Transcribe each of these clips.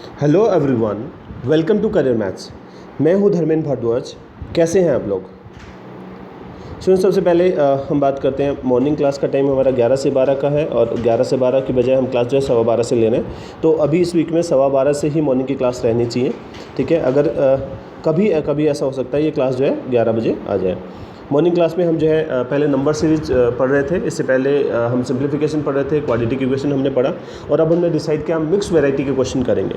Hello everyone, welcome to career maths. मैं हूं धर्मेंद्र भारद्वाज। कैसे हैं आप लोग? सुनो, सबसे पहले हम बात करते हैं। मॉर्निंग क्लास का टाइम हमारा 11 से 12 का है और 11 से 12 की बजाय हम क्लास जो है 12:15 से ले रहे हैं। तो अभी इस वीक में 12:15 से ही मॉर्निंग की क्लास रहनी चाहिए, ठीक है। अगर कभी ऐसा हो सकता है ये क्लास जो है 11 बजे आ जाए। मॉर्निंग क्लास में हम जो है पहले नंबर सीरीज पढ़ रहे थे। इससे पहले हम सिंप्लीफिकेशन पढ़ रहे थे, क्वाड्रेटिक इक्वेशन हमने पढ़ा और अब हमने डिसाइड किया हम मिक्स वैरायटी के क्वेश्चन करेंगे।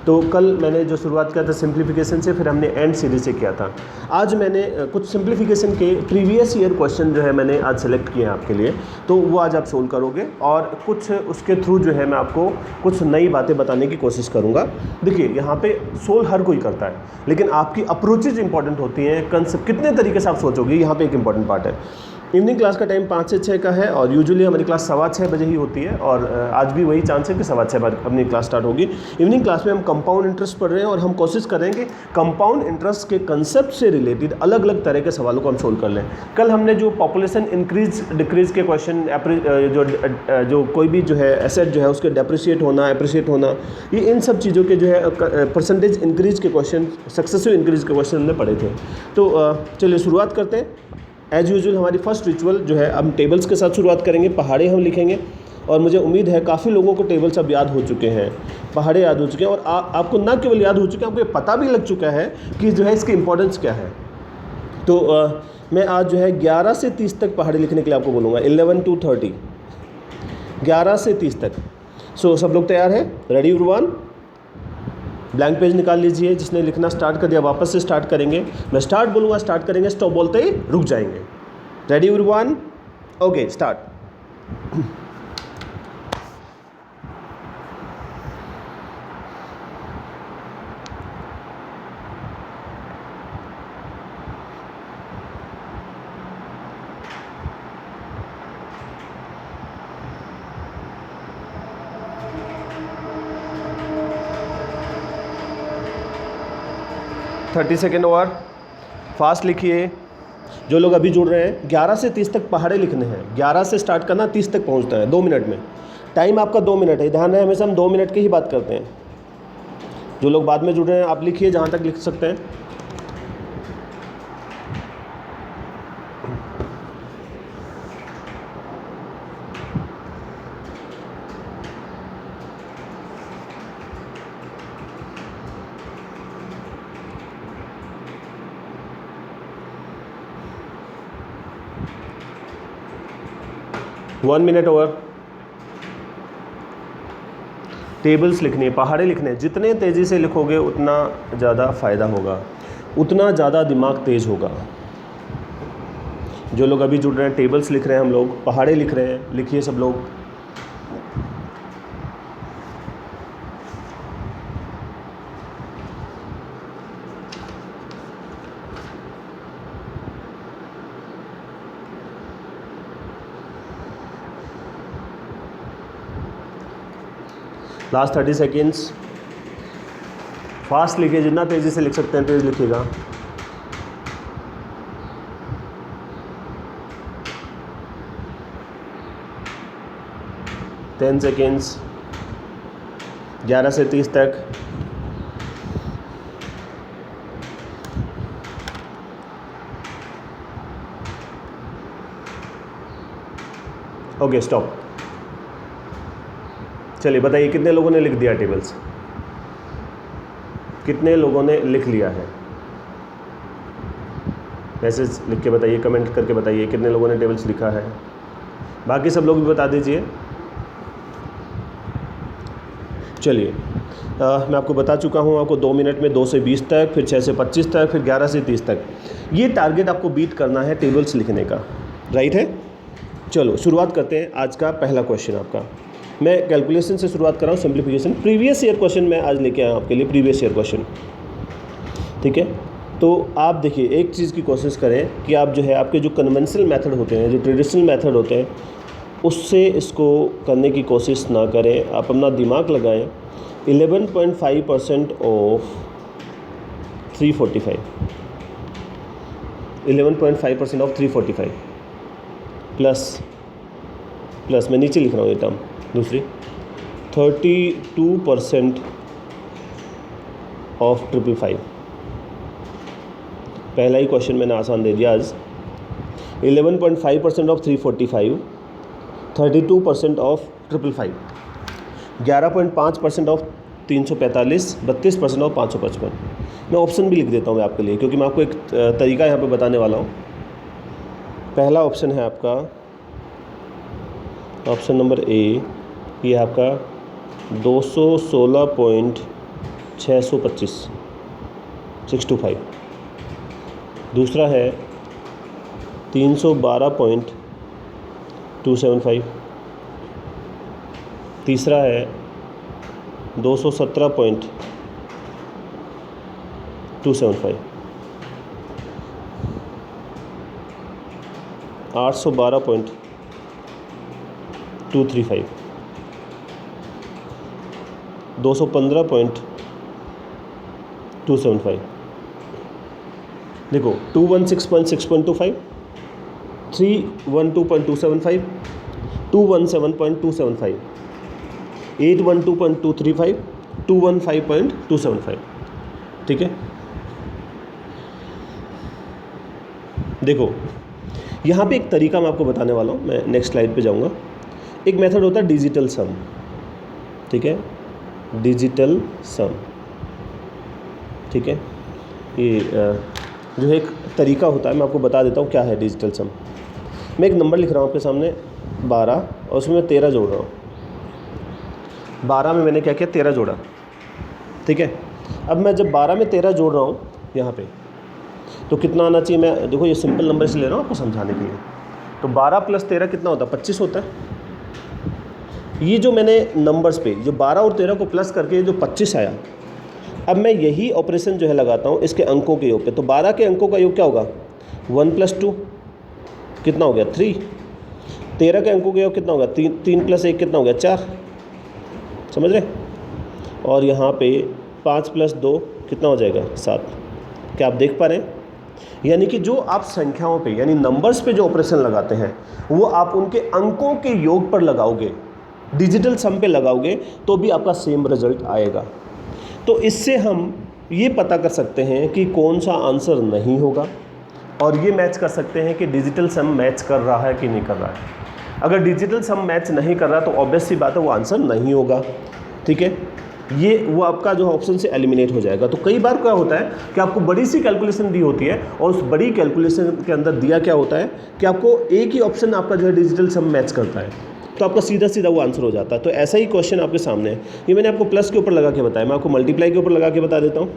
तो कल मैंने जो शुरुआत किया था सिंप्लीफिकेशन से, फिर हमने एंड सीरीज से किया था। आज मैंने कुछ सिंप्लीफिकेशन के प्रीवियस ईयर क्वेश्चन जो है मैंने आज सेलेक्ट किए हैं आपके लिए, तो वो आज आप सोल्व करोगे और कुछ उसके थ्रू जो है मैं आपको कुछ नई बातें बताने की कोशिश करूँगा। देखिए, यहाँ पे सोल्व हर कोई करता है, लेकिन आपकी अप्रोचेज इंपॉर्टेंट होती हैं। कंसेप्ट कितने तरीके से आप सोचोगे, यहाँ पे एक इंपॉर्टेंट पार्ट है। इवनिंग क्लास का टाइम 5 से 6 का है और यूजुअली हमारी क्लास 6:15 बजे ही होती है और आज भी वही चांस है कि 6:15 पर अपनी क्लास स्टार्ट होगी। इवनिंग क्लास में हम कंपाउंड इंटरेस्ट पढ़ रहे हैं और हम कोशिश करेंगे कंपाउंड इंटरेस्ट के कंसेप्ट से रिलेटेड अलग अलग तरह के सवालों को हम सोल्व कर लें। कल हमने जो पॉपुलेशन इंक्रीज डिक्रीज के क्वेश्चन, जो कोई भी जो है एसेट जो है उसके डेप्रिशिएट होना, एप्रिशिएट होना, ये इन सब चीज़ों के जो है परसेंटेज इंक्रीज के क्वेश्चन, सक्सेसिव इंक्रीज के क्वेश्चन हमने पढ़े थे। तो चलिए शुरुआत करते हैं। एज यूजुअल हमारी फर्स्ट रिचुअल जो है, हम टेबल्स के साथ शुरुआत करेंगे। पहाड़े हम लिखेंगे और मुझे उम्मीद है काफ़ी लोगों को टेबल्स अब याद हो चुके हैं, पहाड़े याद हो चुके हैं और आपको न केवल याद हो चुके हैं, आपको ये पता भी लग चुका है कि जो है इसकी इंपॉर्टेंस क्या है। तो मैं आज जो है 11 से 30 तक पहाड़े लिखने के लिए आपको बोलूँगा। 11 to 30, 11 से 30 तक। सो सब लोग तैयार हैं? Ready everyone? ब्लैंक पेज निकाल लीजिए। जिसने लिखना स्टार्ट कर दिया वापस से स्टार्ट करेंगे। मैं स्टार्ट बोलूँगा, स्टार्ट करेंगे, स्टॉप बोलते ही रुक जाएंगे। Ready everyone? Okay, start. 30 second और फास्ट लिखिए। जो लोग अभी जुड़ रहे हैं, 11 से 30 तक पहाड़े लिखने हैं। 11 से स्टार्ट करना, 30 तक पहुंचना है 2 मिनट में। टाइम आपका 2 मिनट है, ध्यान है, हमेशा हम 2 मिनट की ही बात करते हैं। जो लोग बाद में जुड़ रहे हैं आप लिखिए जहाँ तक लिख सकते हैं। One minute over. टेबल्स लिखनी है, पहाड़े लिखने हैं। जितने तेज़ी से लिखोगे उतना ज़्यादा फ़ायदा होगा, उतना ज़्यादा दिमाग तेज़ होगा। जो लोग अभी जुड़ रहे हैं, टेबल्स लिख रहे हैं, हम लोग पहाड़े लिख रहे हैं, लिखिए सब लोग। Last 30 seconds. फास्ट लिखिए, जितना तेज़ी से लिख सकते हैं तेज़ लिखिएगा। Ten seconds. 11 से 30 तक। Okay, stop. चलिए बताइए कितने लोगों ने लिख दिया टेबल्स? कितने लोगों ने लिख लिया है? मैसेज लिख के बताइए, कमेंट करके बताइए कितने लोगों ने टेबल्स लिखा है। बाकी सब लोग भी बता दीजिए। चलिए मैं आपको बता चुका हूँ, आपको 2 मिनट में 2 से 20 तक, फिर 6 से 25 तक, फिर 11 से 30 तक। ये टारगेट आपको बीट करना है टेबल्स लिखने का, राइट है? चलो शुरुआत करते हैं। आज का पहला क्वेश्चन आपका, मैं कैलकुलेशन से शुरुआत कर रहा हूँ, सिंप्लीफिकेशन। प्रीवियस ईयर क्वेश्चन मैं आज लेके आया हूँ आपके लिए, प्रीवियस ईयर क्वेश्चन, ठीक है। तो आप देखिए, एक चीज़ की कोशिश करें कि आप जो है आपके जो कन्वेंशनल मेथड होते हैं, जो ट्रेडिशनल मेथड होते हैं, उससे इसको करने की कोशिश ना करें। आप अपना दिमाग लगाएं। 11.5% ऑफ 345, 11.5% ऑफ 345 प्लस मैं नीचे लिख रहा हूँ ये टर्म दूसरी, 32% ऑफ 555। पहला ही क्वेश्चन मैंने आसान दे दिया आज। 11.5% ऑफ 345, 32% ऑफ 555, 11.5% ऑफ 345, 32% ऑफ 555। मैं ऑप्शन भी लिख देता हूँ मैं आपके लिए, क्योंकि मैं आपको एक तरीका यहाँ पे बताने वाला हूँ। पहला ऑप्शन है आपका ऑप्शन नंबर ए, ये आपका 216.625 625। दूसरा है 312.275। तीसरा है 217.275। 812.235। 215.275। देखो 216.6.25, 312.275, 217.275, 812.235, 215.275। ठीक है, देखो यहाँ पे एक तरीका मैं आपको बताने वाला हूँ। मैं नेक्स्ट स्लाइड पे जाऊँगा। एक मेथड होता है डिजिटल सम। ठीक है, डिजिटल सम। ठीक है, ये जो है एक तरीका होता है, मैं आपको बता देता हूँ क्या है डिजिटल सम। मैं एक नंबर लिख रहा हूँ आपके सामने 12, और उसमें मैं 13 जोड़ रहा हूँ। 12 में मैंने क्या किया, 13 जोड़ा। ठीक है, अब मैं जब 12 में 13 जोड़ रहा हूँ यहाँ पे, तो कितना आना चाहिए। मैं देखो ये सिंपल नंबर से ले रहा हूँ आपको समझाने के लिए। तो 12 + 13 कितना होता है, 25 होता है। ये जो मैंने नंबर्स पे जो 12 और 13 को प्लस करके जो 25 आया, अब मैं यही ऑपरेशन जो है लगाता हूँ इसके अंकों के योग पे। तो 12 के अंकों का योग क्या होगा, 1 + 2 कितना हो गया, 3। 13 के अंकों का योग कितना होगा, 3 + 1 कितना हो गया, 4। समझ रहे। और यहाँ पे 5 + 2 कितना हो जाएगा, 7। क्या आप देख पा रहे हैं। यानी कि जो आप संख्याओं पे यानी नंबर्स पे जो ऑपरेशन लगाते हैं वो आप उनके अंकों के योग पर लगाओगे, डिजिटल सम पे लगाओगे, तो भी आपका सेम रिजल्ट आएगा। तो इससे हम ये पता कर सकते हैं कि कौन सा आंसर नहीं होगा, और ये मैच कर सकते हैं कि डिजिटल सम मैच कर रहा है कि नहीं कर रहा है। अगर डिजिटल सम मैच नहीं कर रहा तो ऑब्वियस सी बात है वो आंसर नहीं होगा। ठीक है, ये वो आपका जो ऑप्शन से एलिमिनेट हो जाएगा। तो कई बार क्या होता है कि आपको बड़ी सी कैलकुलेशन दी होती है, और उस बड़ी कैलकुलेशन के अंदर दिया क्या होता है कि आपको एक ही ऑप्शन आपका जो है डिजिटल सम मैच करता है, तो आपका सीधा सीधा वो आंसर हो जाता है। तो ऐसा ही क्वेश्चन आपके सामने है। ये मैंने आपको प्लस के ऊपर लगा के बताया, मैं आपको मल्टीप्लाई के ऊपर लगा के बता देता हूँ।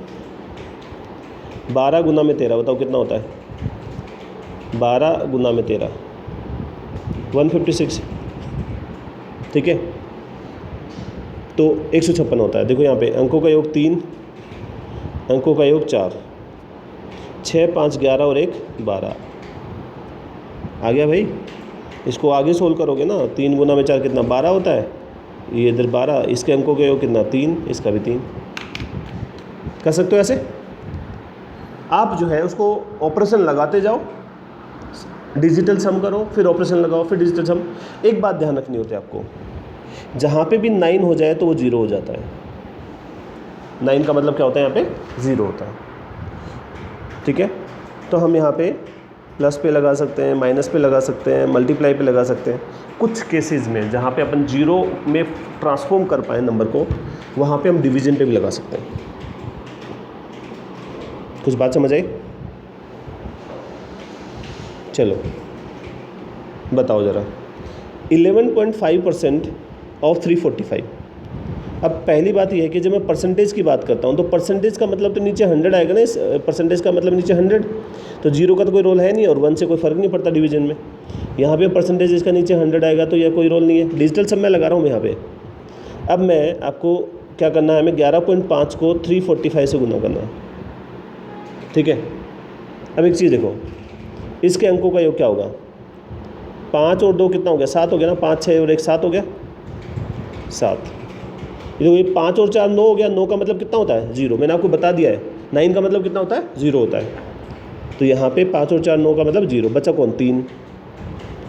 12 × 13 बताओ कितना होता है, 12 × 13 156। ठीक है, तो 156 होता है। देखो यहाँ पे अंकों का योग 3, अंकों का योग 4, 6 5 11 और 1 12 आ गया भाई। इसको आगे सोल्व करोगे ना, 3 × 4 कितना, 12 होता है। ये इधर 12, इसके अंकों का योग कितना, 3, इसका भी 3। कर सकते हो ऐसे। आप जो है उसको ऑपरेशन लगाते जाओ, डिजिटल सम करो, फिर ऑपरेशन लगाओ, फिर डिजिटल सम। एक बात ध्यान रखनी होती है आपको, जहाँ पे भी 9 हो जाए तो वो 0 हो जाता है। 9 का मतलब क्या होता है, यहाँ पे 0 होता है। ठीक है, तो हम यहाँ पे प्लस पे लगा सकते हैं, माइनस पे लगा सकते हैं, मल्टीप्लाई पे लगा सकते हैं। कुछ केसेस में जहाँ पे अपन 0 में ट्रांसफॉर्म कर पाए नंबर को, वहाँ पे हम डिवीजन पे भी लगा सकते हैं। कुछ बात समझ आई। चलो बताओ ज़रा, 11.5% ऑफ 345। अब पहली बात यह है कि जब मैं परसेंटेज की बात करता हूँ तो परसेंटेज का मतलब तो नीचे 100 आएगा ना। इस परसेंटेज का मतलब नीचे 100, तो 0 का तो कोई रोल है नहीं, और 1 से कोई फ़र्क नहीं पड़ता डिवीजन में। यहाँ पे परसेंटेज इसका नीचे 100 आएगा, तो यह कोई रोल नहीं है। डिजिटल सम मैं लगा रहा हूँ यहाँ पे। अब मैं आपको क्या करना है, हमें 11.5 को 345 से गुना करना है। ठीक है, अब एक चीज़ देखो, इसके अंकों का योग क्या होगा, 5 और 2 कितना हो गया, 7 हो गया ना। 5 6 और 1 7 हो गया, 7। ये 5 और 4 9 हो गया। 9 का मतलब कितना होता है, 0। मैंने आपको बता दिया है। 9 का मतलब कितना होता है, 0 होता है। तो यहाँ पे 5 और 4 9 का मतलब 0, बचा कौन, 3।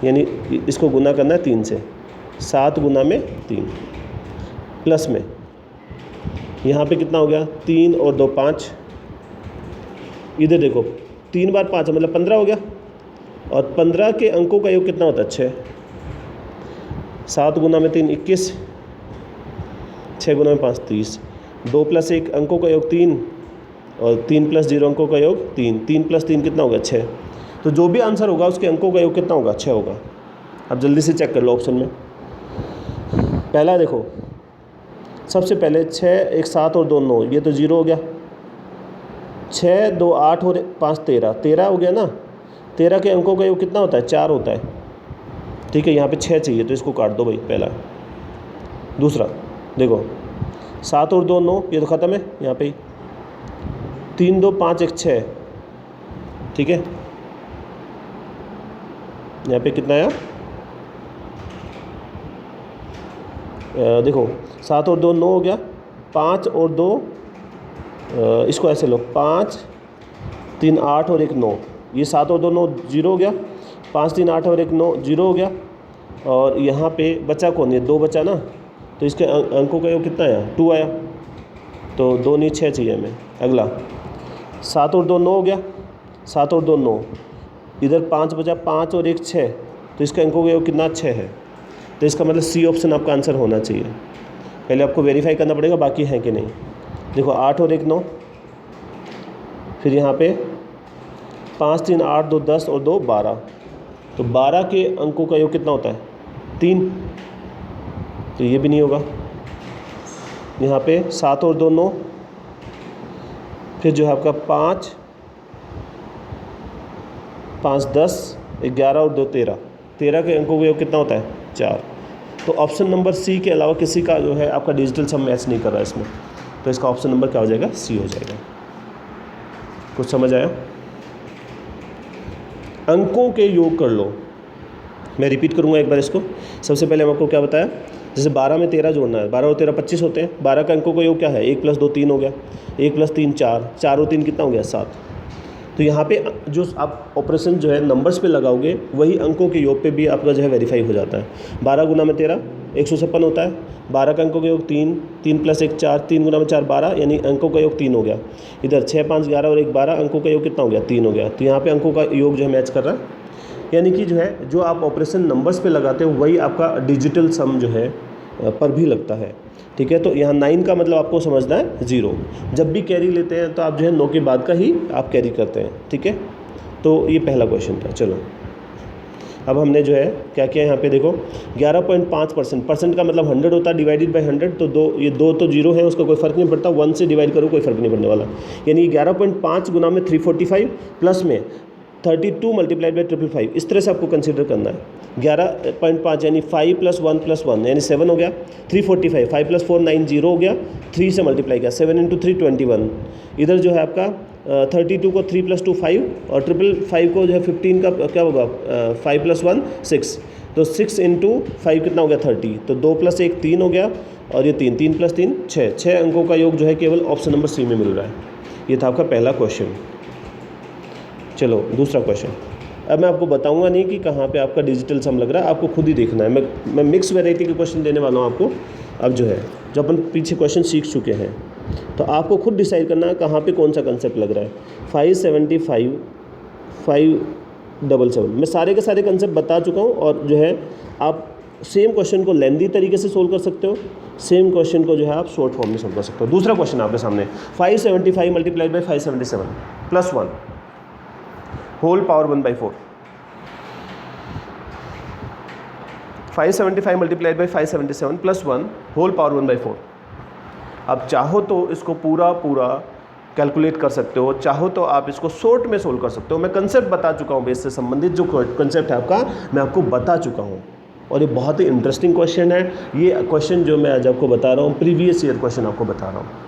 यानी इसको गुना करना है 3 से। 7 × 3 प्लस में यहाँ पे कितना हो गया, 3 और 2 5, इधर देखो 3 बार 5 मतलब 15 हो गया, और 15 के अंकों का योग कितना होता है, 6। 7 गुना में 3 21, 6 गुना में 5 30, 2 + 1 अंकों का योग 3, और 3 + 0 अंकों का योग 3, 3 + 3 कितना होगा, 6। तो जो भी आंसर होगा उसके अंकों का योग कितना होगा, 6 होगा। अब जल्दी से चेक कर लो ऑप्शन में। पहला देखो, सबसे पहले 6 1 7 और 2 9, ये तो 0 हो गया। 6 2 8 और 5 13, 13 हो गया ना। 13 के अंकों का योग कितना होता है, 4 होता है। ठीक है, यहाँ पे 6 चाहिए तो इसको काट दो भाई, पहला। दूसरा देखो 7 और 2 9, ये तो ख़त्म है यहाँ पे ही। 3 2 5 1 6, ठीक है। यहाँ पे कितना आया, देखो 7 और 2 9 हो गया, 5 और 2, इसको ऐसे लो, 5 3 8 और 1 9, ये 7 और 2 9 0 हो गया, 5 3 8 और 1 9 0 हो गया, और यहाँ पे बचा कौन, ये 2 बचा ना, तो इसके अंकों का योग कितना आया, 2 आया, तो 2 नहीं 6 चाहिए हमें। अगला 7 और 2 9 हो गया, 7 और 2 9, इधर 5 बचा, 5 और 1 6, तो इसका अंकों का योग कितना, 6 है। तो इसका मतलब सी ऑप्शन आपका आंसर होना चाहिए। पहले आपको वेरीफाई करना पड़ेगा बाकी है कि नहीं। देखो 8 और 1 9, फिर यहाँ पे 5 3 8 2 10 और 2 12, तो 12 के अंकों का योग कितना होता है, 3, तो ये भी नहीं होगा। यहाँ पे 7 और 2 9, फिर जो है आपका 5 5 10 11 और 2 13, 13 के अंकों का योग कितना होता है, 4। तो ऑप्शन नंबर सी के अलावा किसी का जो है आपका डिजिटल सम मैच नहीं कर रहा है इसमें, तो इसका ऑप्शन नंबर क्या हो जाएगा, सी हो जाएगा। कुछ समझ आया? अंकों के योग कर लो, मैं रिपीट करूंगा एक बार इसको। सबसे पहले हम आपको क्या बताया, जैसे 12 में 13 जोड़ना है, 12 और 13 25 होते हैं। 12 का अंकों का योग क्या है, 1 + 2 3 हो गया, 1 + 3 4, 4 और 3 कितना हो गया, 7। तो यहाँ पे जो आप ऑपरेशन जो है नंबर्स पे लगाओगे वही अंकों के योग पे भी आपका जो है वेरीफाई हो जाता है। 12 गुना में 13 156 होता है। 12 का अंकों का योग 3, 3 + 1 4, 3 गुना में 4 12, यानी अंकों का योग 3 हो गया। इधर 6 5 11 और 1 12, अंकों का योग कितना हो गया, 3 हो गया। तो यहाँ पे अंकों का योग जो है मैच कर रहा है, यानी कि जो है जो आप ऑपरेशन नंबर्स पे लगाते हो वही आपका डिजिटल सम जो है पर भी लगता है। ठीक है, तो यहाँ 9 का मतलब आपको समझना है 0। जब भी कैरी लेते हैं तो आप जो है 9 के बाद का ही आप कैरी करते हैं। ठीक है, तो ये पहला क्वेश्चन था। चलो अब हमने जो है क्या किया, यहाँ पे देखो 11.5%, परसेंट का मतलब 100 होता है, डिवाइडेड बाय 100, तो ये दो तो 0 है, उसका कोई फ़र्क नहीं पड़ता, 1 से डिवाइड करो कोई फ़र्क नहीं पड़ने वाला। यानी 11.5 गुना में 345 प्लस में 32 मल्टीप्लाइड बाई 555, इस तरह से आपको कंसीडर करना है। 11.5 यानी 5 + 1 + 1 यानी 7 हो गया। 345, 5 + 4 9 0 हो गया, 3 से मल्टीप्लाई किया, 7 × 3 21। इधर जो है आपका 32 को 3 + 2 5, और 555 को जो है 15 का क्या होगा, 5 + 1 6, तो 6 × 5 कितना हो गया, 30। तो 2 + 1 3 हो गया, और ये 3 3 + 3 6, 6 अंकों का योग जो है केवल ऑप्शन नंबर सी में मिल रहा है। ये था आपका पहला क्वेश्चन। चलो दूसरा क्वेश्चन। अब मैं आपको बताऊंगा नहीं कि कहाँ पे आपका डिजिटल सम लग रहा है, आपको खुद ही देखना है। मैं मिक्स वैरायटी के क्वेश्चन देने वाला हूँ आपको। अब जो है जो अपन पीछे क्वेश्चन सीख चुके हैं, तो आपको खुद डिसाइड करना है कहाँ पे कौन सा कंसेप्ट लग रहा है। 575 577, मैं सारे के सारे कंसेप्ट बता चुका हूँ, और जो है आप सेम क्वेश्चन को लेंदी तरीके से सोल्व कर सकते हो, सेम क्वेश्चन को जो है आप शॉर्ट फॉर्म में सोल्व कर सकते हो। दूसरा क्वेश्चन आपके सामने, 575 multiplied by 577 plus 1 whole power 1/4। 575 multiplied by 577 plus 1 whole power 1/4। अब चाहो तो इसको पूरा कैलकुलेट कर सकते हो, चाहो तो आप इसको शॉर्ट में सोल्व कर सकते हो। मैं कंसेप्ट बता चुका हूँ, बेस से संबंधित जो कंसेप्ट है आपका मैं आपको बता चुका हूँ, और ये बहुत ही इंटरेस्टिंग क्वेश्चन है। ये क्वेश्चन जो मैं आज आपको बता रहा हूँ प्रीवियस ईयर क्वेश्चन आपको बता रहा हूँ।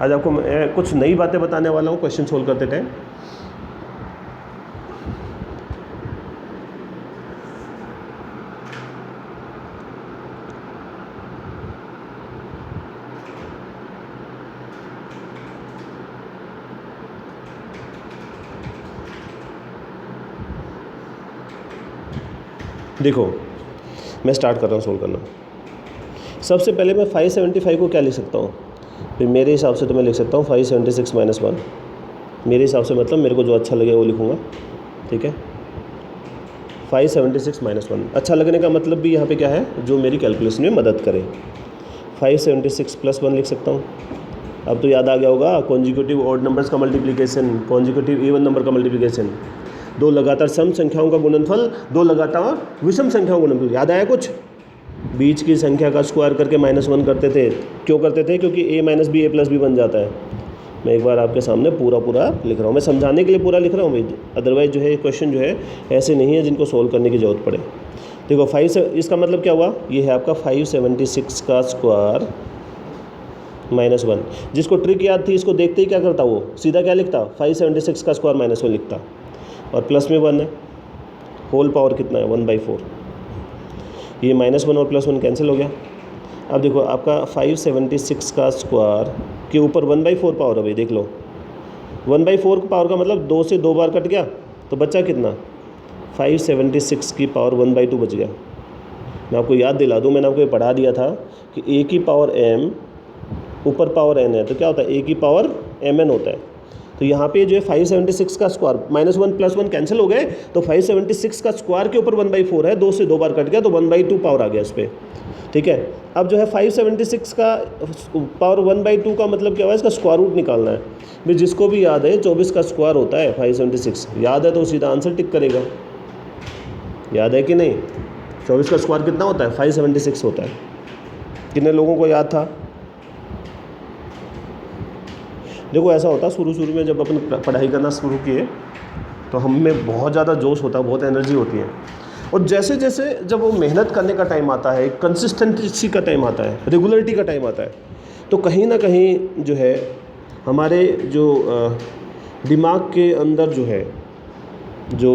आज आपको मैं कुछ नई बातें बताने वाला हूँ क्वेश्चन सोल्व करते टाइम। देखो मैं स्टार्ट कर रहा हूँ सोल्व करना। सबसे पहले मैं 575 को क्या लिख सकता हूँ? फिर मेरे हिसाब से तो मैं लिख सकता हूँ 576 माइनस 1। मेरे हिसाब से मतलब मेरे को जो अच्छा लगे वो लिखूँगा, ठीक है। 576 माइनस 1, अच्छा लगने का मतलब भी यहाँ पे क्या है, जो मेरी कैलकुलेशन में मदद करे। 576 प्लस 1 लिख सकता हूँ। अब तो याद आ गया होगा, कॉन्जिक्यूटिव ऑड नंबर्स का मल्टीप्लिकेशन, कॉन्जिक्यूटिव इवन नंबर का मल्टीप्लिकेशन, दो लगातार सम संख्याओं का गुणनफल, दो लगातार विषम संख्याओं का गुणनफल। याद आया कुछ? बीच की संख्या का स्क्वायर करके -1 करते थे। क्यों करते थे? क्योंकि a minus B A plus B बन जाता है। मैं एक बार आपके सामने पूरा लिख रहा हूँ, मैं समझाने के लिए पूरा लिख रहा हूँ भाई, अदरवाइज जो है क्वेश्चन जो है ऐसे नहीं है जिनको सोल्व करने की ज़रूरत पड़े। देखो 5 से इसका मतलब क्या हुआ, ये है आपका 576 का स्क्वायर -1। जिसको ट्रिक याद थी, इसको देखते ही क्या करता, वो सीधा क्या लिखता, 576 का स्क्वायर -1 लिखता, और प्लस में 1 है, होल पावर कितना है 1/4। ये -1 और +1 कैंसिल हो गया। अब देखो आपका 576 का स्क्वायर के ऊपर 1/4 पावर है भाई, देख लो 1/4 पावर का मतलब 2 से 2 बार कट गया, तो बच्चा कितना, 576 की पावर 1/2 बच गया। मैं आपको याद दिला दूँ, मैंने आपको ये पढ़ा दिया था कि a की पावर m ऊपर पावर n है, तो क्या होता है, a की पावर mn होता है। तो यहाँ पे जो है 576 का स्क्वायर -1 + 1 कैंसिल हो गए, तो 576 का स्क्वायर के ऊपर 1/4 है, 2 से 2 बार कट गया, तो 1/2 पावर आ गया इस पर, ठीक है। अब जो है 576 का पावर 1/2 का मतलब क्या हुआ, इसका स्क्वायर रूट निकालना है। भाई जिसको भी याद है 24 का स्क्वायर होता है 576, याद है तो सीधा आंसर टिक करेगा। याद है कि नहीं? 24 का स्क्वायर कितना होता है, 576 होता है। कितने लोगों को याद था? देखो ऐसा होता, शुरू में जब अपन पढ़ाई करना शुरू किए तो हम में बहुत ज़्यादा जोश होता है, बहुत एनर्जी होती है, और जैसे जैसे जब वो मेहनत करने का टाइम आता है, कंसिस्टेंसी का टाइम आता है, रेगुलरिटी का टाइम आता है, तो कहीं ना कहीं जो है हमारे जो दिमाग के अंदर जो है जो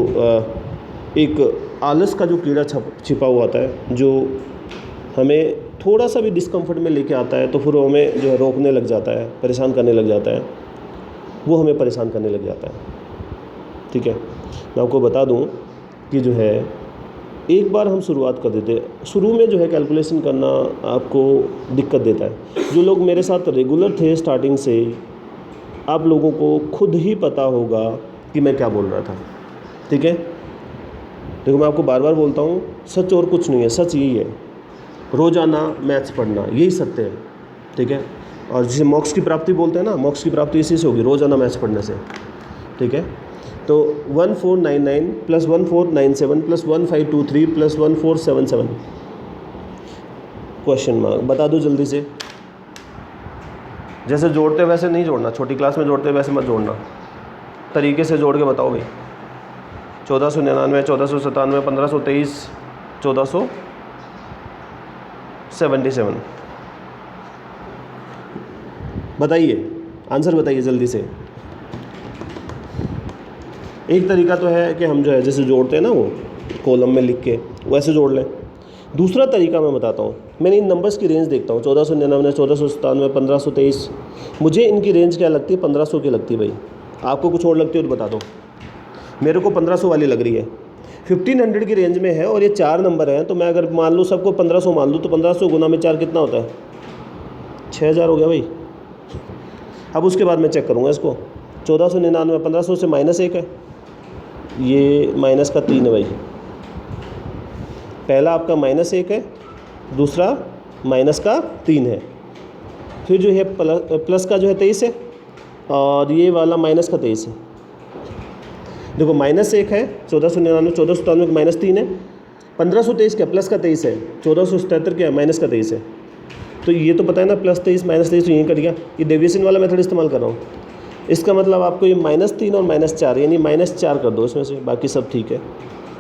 एक आलस का जो कीड़ा छिपा हुआ आता है, जो हमें थोड़ा सा भी डिस्कम्फर्ट में लेके आता है, तो फिर वो हमें जो है रोकने लग जाता है, परेशान करने लग जाता है, वो हमें परेशान करने लग जाता है, ठीक है। मैं आपको बता दूं कि जो है एक बार हम शुरुआत कर देते, शुरू में जो है कैलकुलेशन करना आपको दिक्कत देता है। जो लोग मेरे साथ रेगुलर थे स्टार्टिंग से, आप लोगों को खुद ही पता होगा कि मैं क्या बोल रहा था, ठीक है। देखो मैं आपको बार बार बोलता हूँ, सच और कुछ नहीं है, सच यही है, रोज़ाना मैथ्स पढ़ना यही सत्य है, ठीक है। और जिसे मोक्ष की प्राप्ति बोलते हैं ना, मोक्ष की प्राप्ति इसी से होगी, रोज़ाना मैथ्स पढ़ने से, ठीक है। तो 1499 + 1497 + 1523 + 1477 क्वेश्चन मार्क, बता दो जल्दी से। जैसे जोड़ते वैसे नहीं जोड़ना, छोटी क्लास में जोड़ते वैसे मत जोड़ना, तरीके से जोड़ के बताओ भाई। 1499, 1497, 1523, 1477, बताइए आंसर, बताइए जल्दी से। एक तरीका तो है कि हम जो है जैसे जोड़ते हैं ना, वो कॉलम में लिख के वैसे जोड़ लें। दूसरा तरीका मैं बताता हूँ, मैंने इन नंबर्स की रेंज देखता हूँ, 1499, 1497, 1523, मुझे इनकी रेंज क्या लगती है, 1500 की लगती है भाई। आपको कुछ और लगती है तो बता दो। मेरे को 1500 वाली लग रही है, 1500 की रेंज में है, और ये 4 नंबर हैं, तो मैं अगर मान लूँ सबको 1500 मान लूँ, तो 1500 गुना में 4 कितना होता है, 6000 हो गया भाई। अब उसके बाद मैं चेक करूँगा इसको, 1499 1500 से -1 है, ये -3 है भाई। पहला आपका -1 है, दूसरा -3 है, फिर जो है प्लस का जो है 23 है, और ये वाला -23 है। देखो -1 है, 1499, 1497 -3 है, 1523 क्या प्लस का 23 है, 1477 क्या माइनस का 23 है। तो ये तो पता है ना, +23 -23 तो यहीं कट गया। ये डेविएशन वाला मेथड इस्तेमाल कर रहा हूँ। इसका मतलब आपको ये -3 और -4 यानी -4 कर दो इसमें से, बाकी सब ठीक है।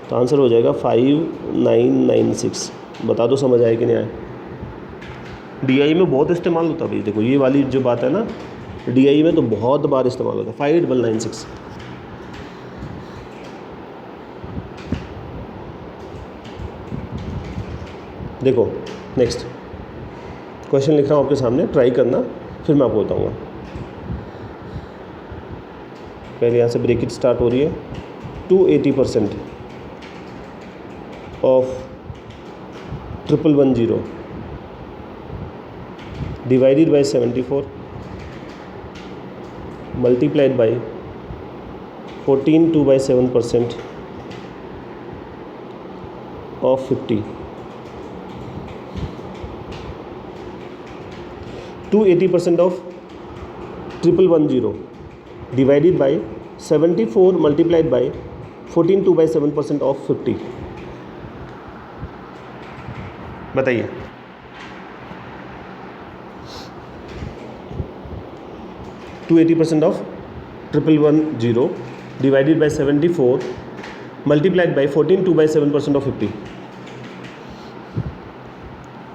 तो आंसर हो जाएगा 5996। बता दो समझ आया कि नहीं आया। DI में बहुत इस्तेमाल होता है भाई, देखो ये वाली जो बात है ना, DI में तो बहुत बार इस्तेमाल होता है, 5996। देखो नेक्स्ट क्वेश्चन लिख रहा हूँ आपके सामने, ट्राई करना, फिर मैं आपको बताऊँगा। पहले यहाँ से ब्रेकेट स्टार्ट हो रही है, 280% of 1110 divided by 74 multiplied by 14 2/7% of 50 to 80% of 1110 divided by 74 multiplied by 14 2/7% of 50। बताइए। Two 80% of 1110 divided by 74 multiplied by 14 2/7% of 50।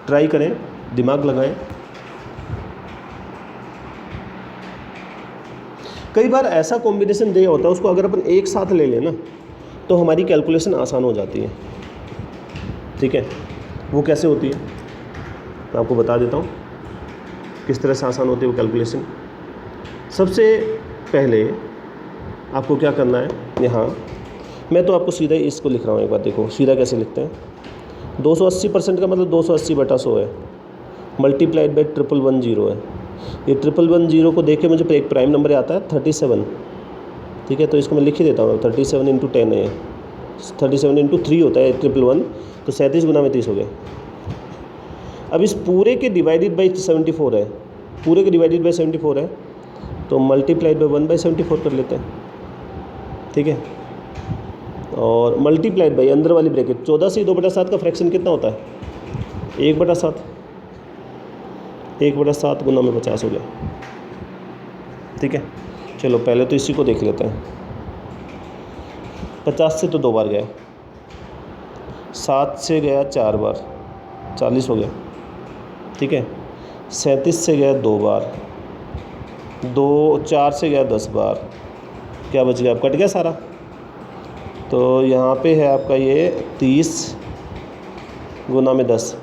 Try करें, दिमाग लगाएं। कई बार ऐसा कॉम्बिनेशन दिया होता है, उसको अगर अपन एक साथ ले लें ना तो हमारी कैलकुलेशन आसान हो जाती है। ठीक है, वो कैसे होती है मैं आपको बता देता हूँ किस तरह से आसान होती है वो कैलकुलेशन। सबसे पहले आपको क्या करना है, यहाँ मैं तो आपको सीधा इसको लिख रहा हूँ, एक बार देखो सीधा कैसे लिखते हैं। 280% का मतलब 280/100 है, मल्टीप्लाइड बाई 1110 है। ये 1110 को देख के मुझे एक प्राइम नंबर आता है 37। ठीक है, तो इसको मैं लिख ही देता हूँ। 37 × 10 है, 37 × 3 होता है 1111, तो 37 गुना में 30 हो गया। अब इस पूरे के डिवाइडेड बाई 74 है, पूरे के डिवाइडेड बाई 74 है, तो मल्टीप्लाइड बाई 1/74 कर लेते हैं। ठीक है, और मल्टीप्लाइड बाई अंदर वाली ब्रैकेट 14 से 2/7 का फ्रैक्शन कितना होता है 1/7, 1/7 गुना में 50 हो गया। ठीक है, चलो पहले तो इसी को देख लेते हैं। 50 से तो 2 बार गया, 7 से गया 4 बार, 40 हो गया। ठीक है, 37 से गया 2 बार, 4 से गया 10 बार, क्या बच गया, कट गया सारा। तो यहाँ पे है आपका ये 30 गुना में 10,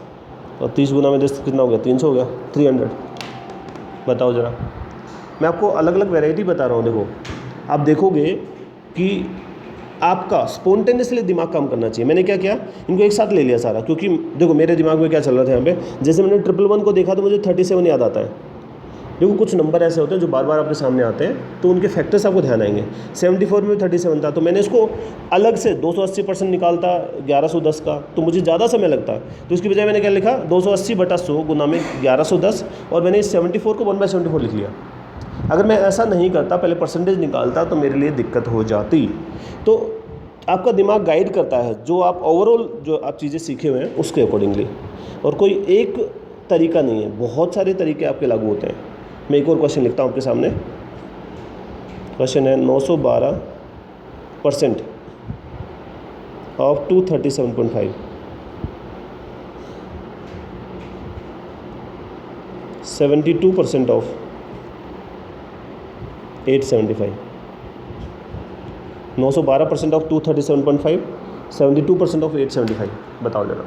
और 30 गुना में 10 कितना हो गया, 300 हो गया, 300। बताओ ज़रा, मैं आपको अलग अलग वैरायटी बता रहा हूँ। देखो आप देखोगे कि आपका स्पॉन्टेनियसली दिमाग काम करना चाहिए। मैंने क्या किया, इनको एक साथ ले लिया सारा, क्योंकि देखो मेरे दिमाग में क्या चल रहा था यहाँ पे, जैसे मैंने 1111 को देखा तो मुझे 37 याद आता है। देखो कुछ नंबर ऐसे होते हैं जो बार बार आपके सामने आते हैं, तो उनके फैक्टर्स आपको ध्यान आएंगे। 74 में 37 था, तो मैंने इसको अलग से 280% निकालता 1110 का, तो मुझे ज़्यादा समय लगता। तो इसकी बजाय मैंने क्या लिखा, 280/100 गुना में 1110, और मैंने इस 74 को 1/74 लिख लिया। अगर मैं ऐसा नहीं करता, पहले परसेंटेज निकालता, तो मेरे लिए दिक्कत हो जाती। तो आपका दिमाग गाइड करता है जो आप ओवरऑल जो आप चीज़ें सीखे हुए हैं उसके अकॉर्डिंगली, और कोई एक तरीका नहीं है, बहुत सारे तरीके आपके लागू होते हैं। मैं एक और क्वेश्चन लिखता हूँ आपके सामने। क्वेश्चन है 912% ऑफ 237.5, 72% ऑफ 875। 912% of 237.5, 72% of 875। बताओ जरा।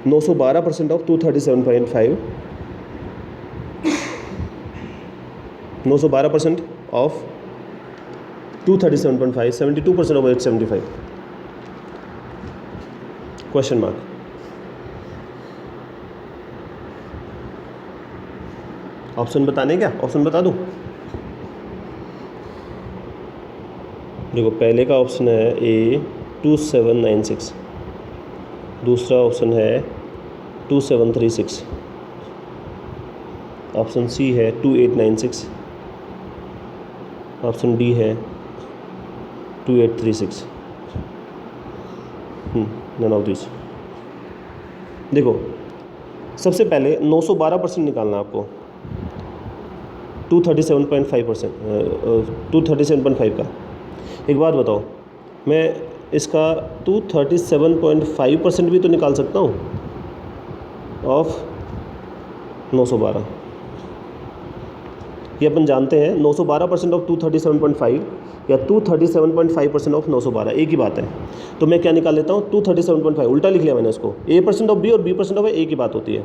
नौ 912% of 237.5, 912% of 237.5, 72% of 875। Question mark. Option बताने, क्या ऑप्शन बता दूं? देखो पहले का ऑप्शन है ए 2796, दूसरा ऑप्शन है 2736, ऑप्शन सी है 2896, ऑप्शन डी है 2836। None of this. देखो सबसे पहले 912% निकालना आपको 237.5%, 237.5 का। एक बात बताओ, मैं इसका 237.5% भी तो निकाल सकता हूँ ऑफ 912। ये अपन जानते हैं 912% ऑफ 237.5 या 237.5% ऑफ 912 एक ही बात है। तो मैं क्या निकाल लेता हूँ, 237.5 उल्टा लिख लिया मैंने इसको। A% ऑफ B और B% ऑफ A एक ही बात होती है।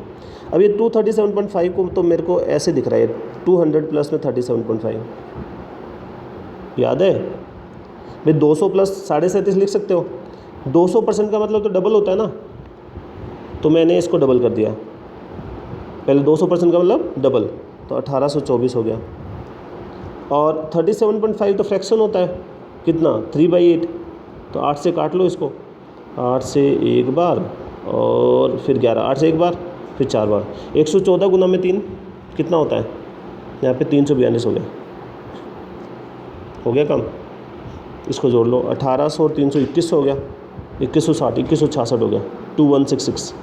अब ये 237.5 को तो मेरे को ऐसे दिख रहा है 200 प्लस में 37.5, याद है? भाई 200 प्लस 37.5 लिख सकते हो। 200% का मतलब तो डबल होता है ना, तो मैंने इसको डबल कर दिया। पहले 200% का मतलब डबल, तो 1824 हो गया। और 37.5 तो फ्रैक्शन होता है, कितना 3/8, तो 8 से काट लो इसको, 8 से एक बार और फिर 11, 8 से एक बार फिर 4 बार, 114 गुना में 3 कितना होता है, यहाँ पे 342 हो गया। हो गया काम, इसको जोड़ लो, 1800 और 300 2100 हो गया, 2160 2166 हो गया, 2166।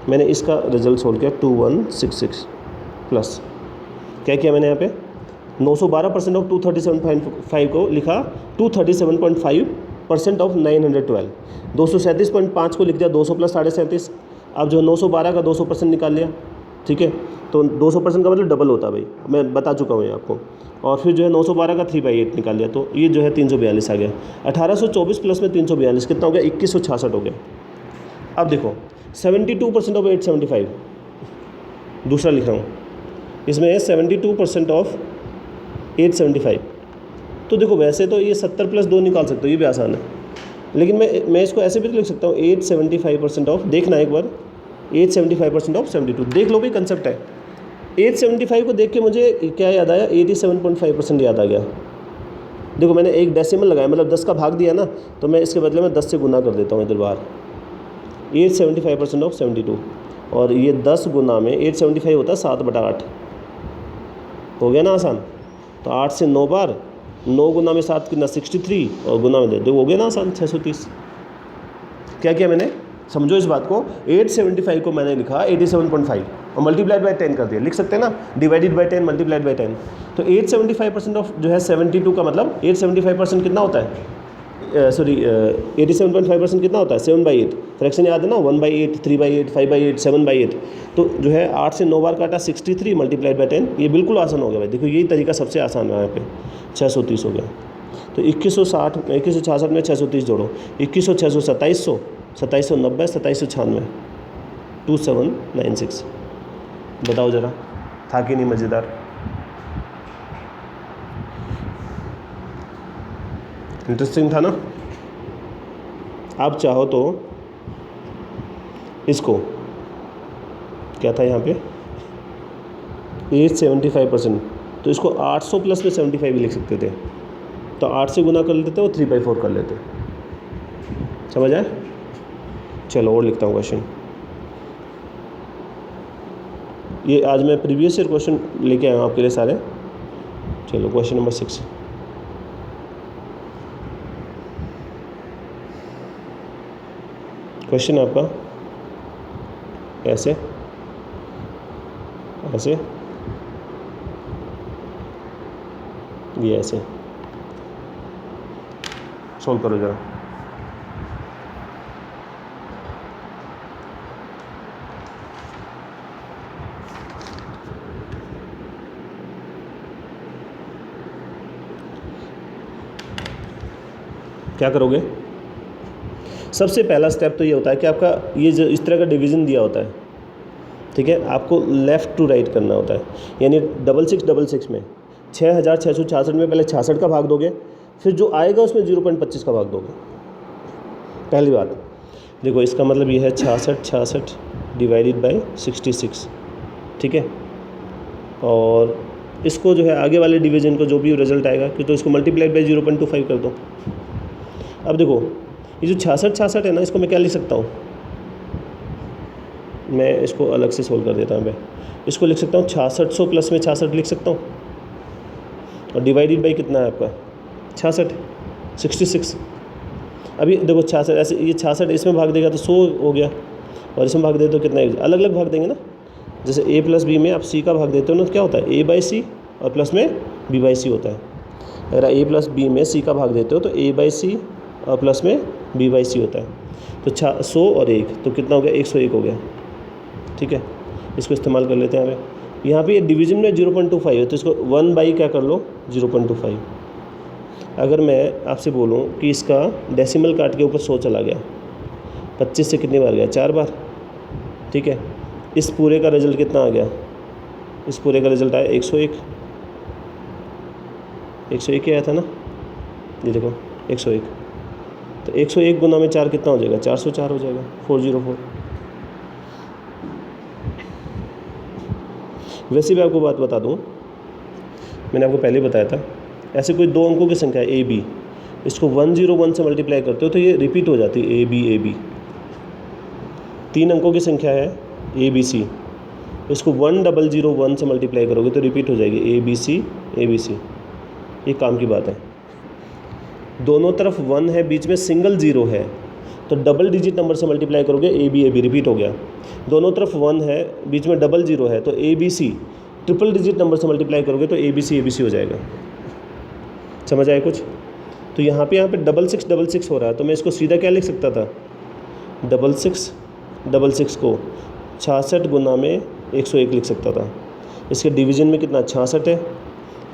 मैंने इसका रिजल्ट सोल्व किया 2166 प्लस क्या किया मैंने यहाँ पे 912% ऑफ 237.5 को लिखा 237.5% ऑफ 912, 237.5 को लिख दिया 200 प्लस 37.5। अब जो 912 का 200% निकाल लिया, ठीक है, तो 200% का मतलब डबल होता है भाई, मैं बता चुका हूँ ये आपको। और फिर जो है 912 का 3/8 निकाल लिया, तो ये जो है 342 आ गया। 1824 प्लस में 342 कितना हो गया, 2166 हो गया। अब देखो 72% ऑफ 875, दूसरा लिख रहा हूँ, इसमें है 72% ऑफ 875। तो देखो वैसे तो ये 70 प्लस 2 निकाल सकते हो, ये भी आसान है, लेकिन मैं इसको ऐसे भी तो लिख सकता हूँ 875% ऑफ, देखना एक बार, 875% ऑफ 72, देख लो भाई कंसेप्ट है। 875 को देख के मुझे क्या याद आया, 87.5% याद आ गया। देखो मैंने एक डेसिमल लगाया, मतलब 10 का भाग दिया ना, तो मैं इसके बदले में 10 से गुना कर देता हूँ इधर बाहर, 875% ऑफ 72, और ये 10 गुना में 875 होता है 7/8, हो गया ना आसान। तो 8 से 9 बार, 9 गुना में 7 कितना 63, और गुना में दे हो गया ना आसान 630। क्या किया मैंने, समझो इस बात को, 875 को मैंने लिखा 87.5 और मल्टीप्लाइड बाय 10 कर दिया, लिख सकते हैं ना, डिवाइडेड बाय 10 मल्टीप्लाइड बाय 10। तो 875% ऑफ जो है 72 का मतलब 875% कितना होता है, सॉरी 87.5% कितना होता है 7/8, फ्रैक्शन याद है ना, 1/8, 3/8, 5/8, 7/8। तो जो है 8 से 9 बार काटा 63 मल्टीप्लाइड बाय 10, ये बिल्कुल आसान हो गया भाई। देखो यही तरीका सबसे आसान है, यहाँ पे 630 हो गया। तो 2160 2166 में 630 जोड़ो, 2100 600 2700 2790 2796 2796। बताओ ज़रा, था कि नहीं मज़ेदार। इंटरेस्टिंग था ना। आप चाहो तो इसको, क्या था यहाँ पे 875%, तो इसको 800 प्लस में 75 भी लिख सकते थे, तो 8 से गुना कर लेते और 3/4 कर लेते, समझ आए। चलो और लिखता हूँ क्वेश्चन, ये आज मैं प्रीवियस ईयर क्वेश्चन लेके आया हूँ आपके लिए सारे। चलो क्वेश्चन नंबर 6, क्वेश्चन आपका ऐसे ऐसे, ये ऐसे सॉल्व करो जरा। क्या करोगे, सबसे पहला स्टेप तो ये होता है कि आपका ये जो इस तरह का डिवीज़न दिया होता है, ठीक है, आपको लेफ़्ट टू राइट करना होता है। यानी 6666 में 6666 में पहले 66 का भाग दोगे, फिर जो आएगा उसमें 0.25 का भाग दोगे। पहली बात देखो, इसका मतलब ये है 66 डिवाइडेड बाय 66, ठीक है, और इसको जो है आगे वाले डिवीज़न को जो भी रिजल्ट आएगा कि तो इसको मल्टीप्लाइड बाय 0.25 कर दो। अब देखो ये जो 66 है ना, इसको मैं क्या लिख सकता हूँ, मैं इसको अलग से सोल्व कर देता हूँ। मैं इसको लिख सकता हूँ 6600 प्लस में 66 लिख सकता हूँ, और डिवाइडेड बाई कितना है आपका 66। अभी देखो 66 ऐसे, ये 66 इसमें भाग देगा तो 100 हो गया, और इसमें भाग देते तो कितना, अलग अलग भाग देंगे ना। जैसे a प्लस बी में आप c का भाग देते हो ना, तो क्या होता है a/c और प्लस में b/c होता है। अगर a प्लस बी में c का भाग देते हो तो a/c और प्लस में b/c होता है। तो 100 और 1 तो कितना हो गया 101 हो गया, ठीक है। इसको इस्तेमाल कर लेते हैं यहाँ पे ये डिवीजन में 0.25 है, तो इसको 1 बाई क्या कर लो 0.25। अगर मैं आपसे बोलूँ कि इसका डेसिमल काट के ऊपर 100 चला गया, 25 से कितनी बार गया 4 बार, ठीक है। इस पूरे का रिजल्ट कितना आ गया, इस पूरे का रिजल्ट आया 101 ही आया था ना, ये देखो 101, तो 101 गुना में 4 कितना हो जाएगा, 404 हो जाएगा, 404। वैसे भी आपको बात बता दूँ, मैंने आपको पहले बताया था, ऐसे कोई 2 अंकों की संख्या है AB, इसको 101 से मल्टीप्लाई करते हो तो ये रिपीट हो जाती है AB। 3 अंकों की संख्या है ABC, इसको 1001 से मल्टीप्लाई करोगे तो रिपीट हो जाएगी ABC। ये काम की बात है। दोनों तरफ 1 है, बीच में सिंगल 0 है, तो डबल डिजिट नंबर से मल्टीप्लाई करोगे AB रिपीट हो गया। दोनों तरफ 1 है, बीच में डबल 0 है, तो ABC ट्रिपल डिजिट नंबर से मल्टीप्लाई करोगे तो ABC हो जाएगा। समझ आया कुछ? तो यहाँ पे 66 हो रहा है, तो मैं इसको सीधा क्या लिख सकता था, 66 को 66 गुना में 101 लिख सकता था। इसके डिवीजन में कितना 66 है,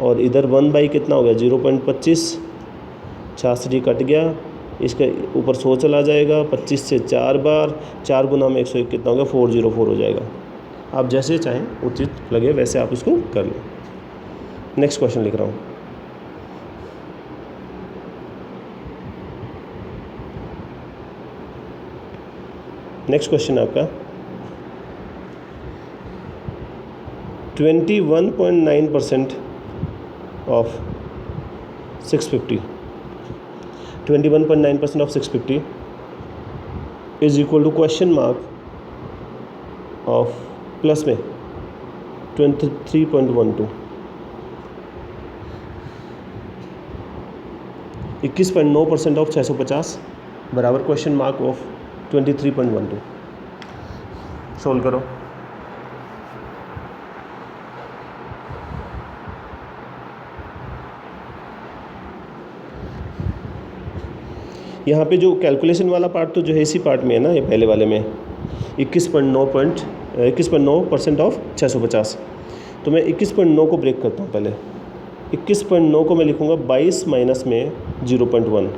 और इधर 1 बाई कितना हो गया 0.25, 66 ही कट गया, इसके ऊपर 100 चला जाएगा, 25 से 4 बार, 4 गुना में 101 कितना हो गया 404 हो जाएगा। आप जैसे चाहें उचित लगे वैसे आप इसको कर लें। नेक्स्ट क्वेश्चन लिख रहा हूँ। नेक्स्ट क्वेश्चन आपका 21.9% of 650, 21.9% of 650 is equal to question mark of plus में 23.12, 21.9% ऑफ 650 बराबर क्वेश्चन मार्क ऑफ 23.12। सोल्व करो। यहाँ पे जो कैलकुलेशन वाला पार्ट तो जो है इसी पार्ट में है ना, ये पहले वाले में 21.9% ऑफ 650। तो मैं 21.9 को ब्रेक करता हूँ पहले। 21.9 को मैं लिखूँगा 22 माइनस में 0.1।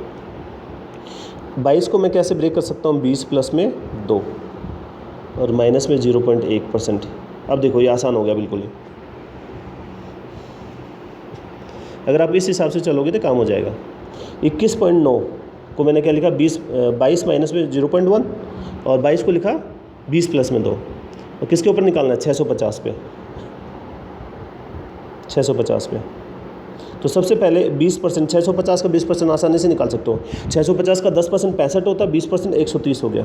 22 को मैं कैसे ब्रेक कर सकता हूँ, 20 प्लस में 2 और माइनस में 0.1%। अब देखो ये आसान हो गया बिल्कुल ही। अगर आप इस हिसाब से चलोगे तो काम हो जाएगा। 21.9 को मैंने क्या लिखा, 22 माइनस में 0.1 और 22 को लिखा 20 प्लस में 2। और किसके ऊपर निकालना है, 650 पे। 650 पे तो सबसे पहले 20%, 650 का 20% आसानी से निकाल सकते हो। 650 का 10% 65 होता है, 20% 130 हो गया।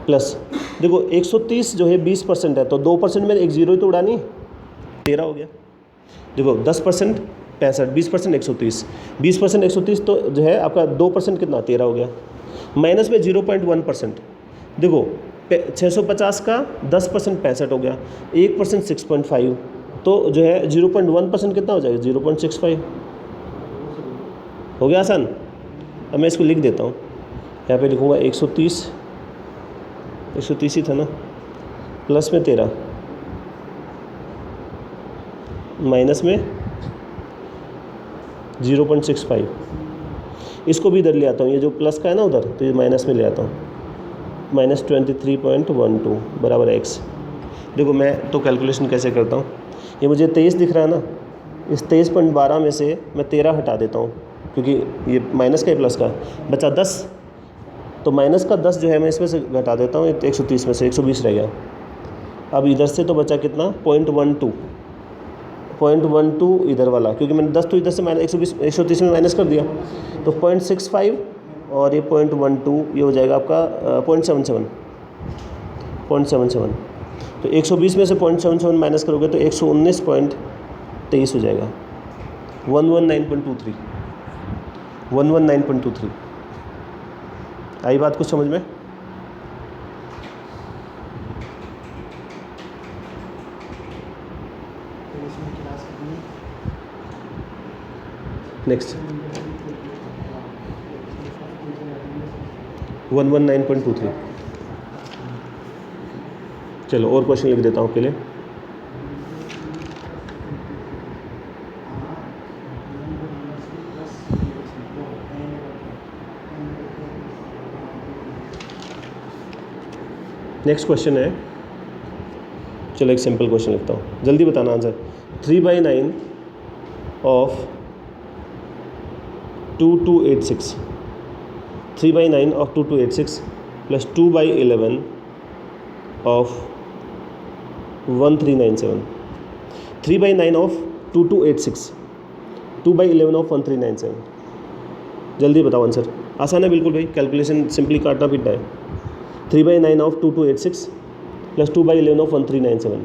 प्लस देखो 130 जो है 20% है, तो 2% में एक जीरो ही तो उड़ानी, 13 हो गया। देखो 10% 65, 20% 130, 20% 130 तो जो है आपका 2% कितना 13 हो गया। माइनस में 0.1%, देखो 650 का 10% 65 हो गया, 1% 6.5, तो जो है 0.1% कितना हो जाएगा 0.65 हो गया। आसान। अब मैं इसको लिख देता हूँ, यहाँ पे लिखूँगा 130 ही था ना, प्लस में 13 माइनस में 0.65। इसको भी इधर ले आता हूँ, ये जो प्लस का है ना उधर, तो ये माइनस में ले आता हूँ, माइनस 23.12 बराबर x। देखो मैं तो कैलकुलेशन कैसे करता हूँ, ये मुझे 23 दिख रहा है ना, इस 23.12 में से मैं 13 हटा देता हूँ क्योंकि ये माइनस का है प्लस का, बचा 10, तो माइनस का 10 जो है मैं इसमें से घटा देता हूँ, 130 में से 120 रह गया। अब इधर से तो बचा कितना 0.12 इधर वाला, क्योंकि मैंने 10 तो इधर से माइनस 130 में माइनस कर दिया, तो 0.65 और ये 0.12 ये हो जाएगा आपका 0.77। तो 120 में से 0.77 माइनस करोगे तो 119.23 हो जाएगा, 119.23। आई बात कुछ समझ में? नेक्स्ट 119.23। चलो और क्वेश्चन लिख देता हूँ आपके लिए। नेक्स्ट क्वेश्चन है, चलो एक सिंपल क्वेश्चन लिखता हूँ, जल्दी बताना answer. 3/9 of 2286, 3/9 of 2286 plus 2/11 of 1397, 3/9 of 2286, 2/11 of 1397। जल्दी बताओ आंसर। आसान है बिल्कुल भाई, कैलकुलेशन सिंपली काटना पीटना है। 3/9 of 2286 प्लस 2/11 of 1397।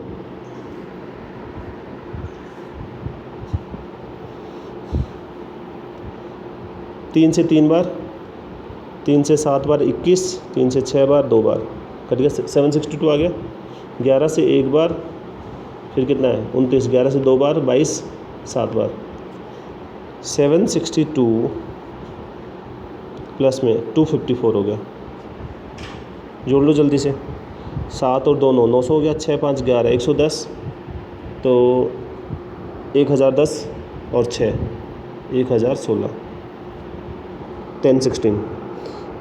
तीन से 3 बार, 3 से 7 बार 21, 3 से 6 बार 2 बार, कट गया 762 आ गया। 11 से 1 बार, फिर कितना है 29, 11 से 2 बार 22, 7 बार 762 प्लस में 254 हो गया। जोड़ लो जल्दी से, 7 और 2 9, 900 हो गया, 6 5 11, 110, तो 1010 और 6 1016, 1016,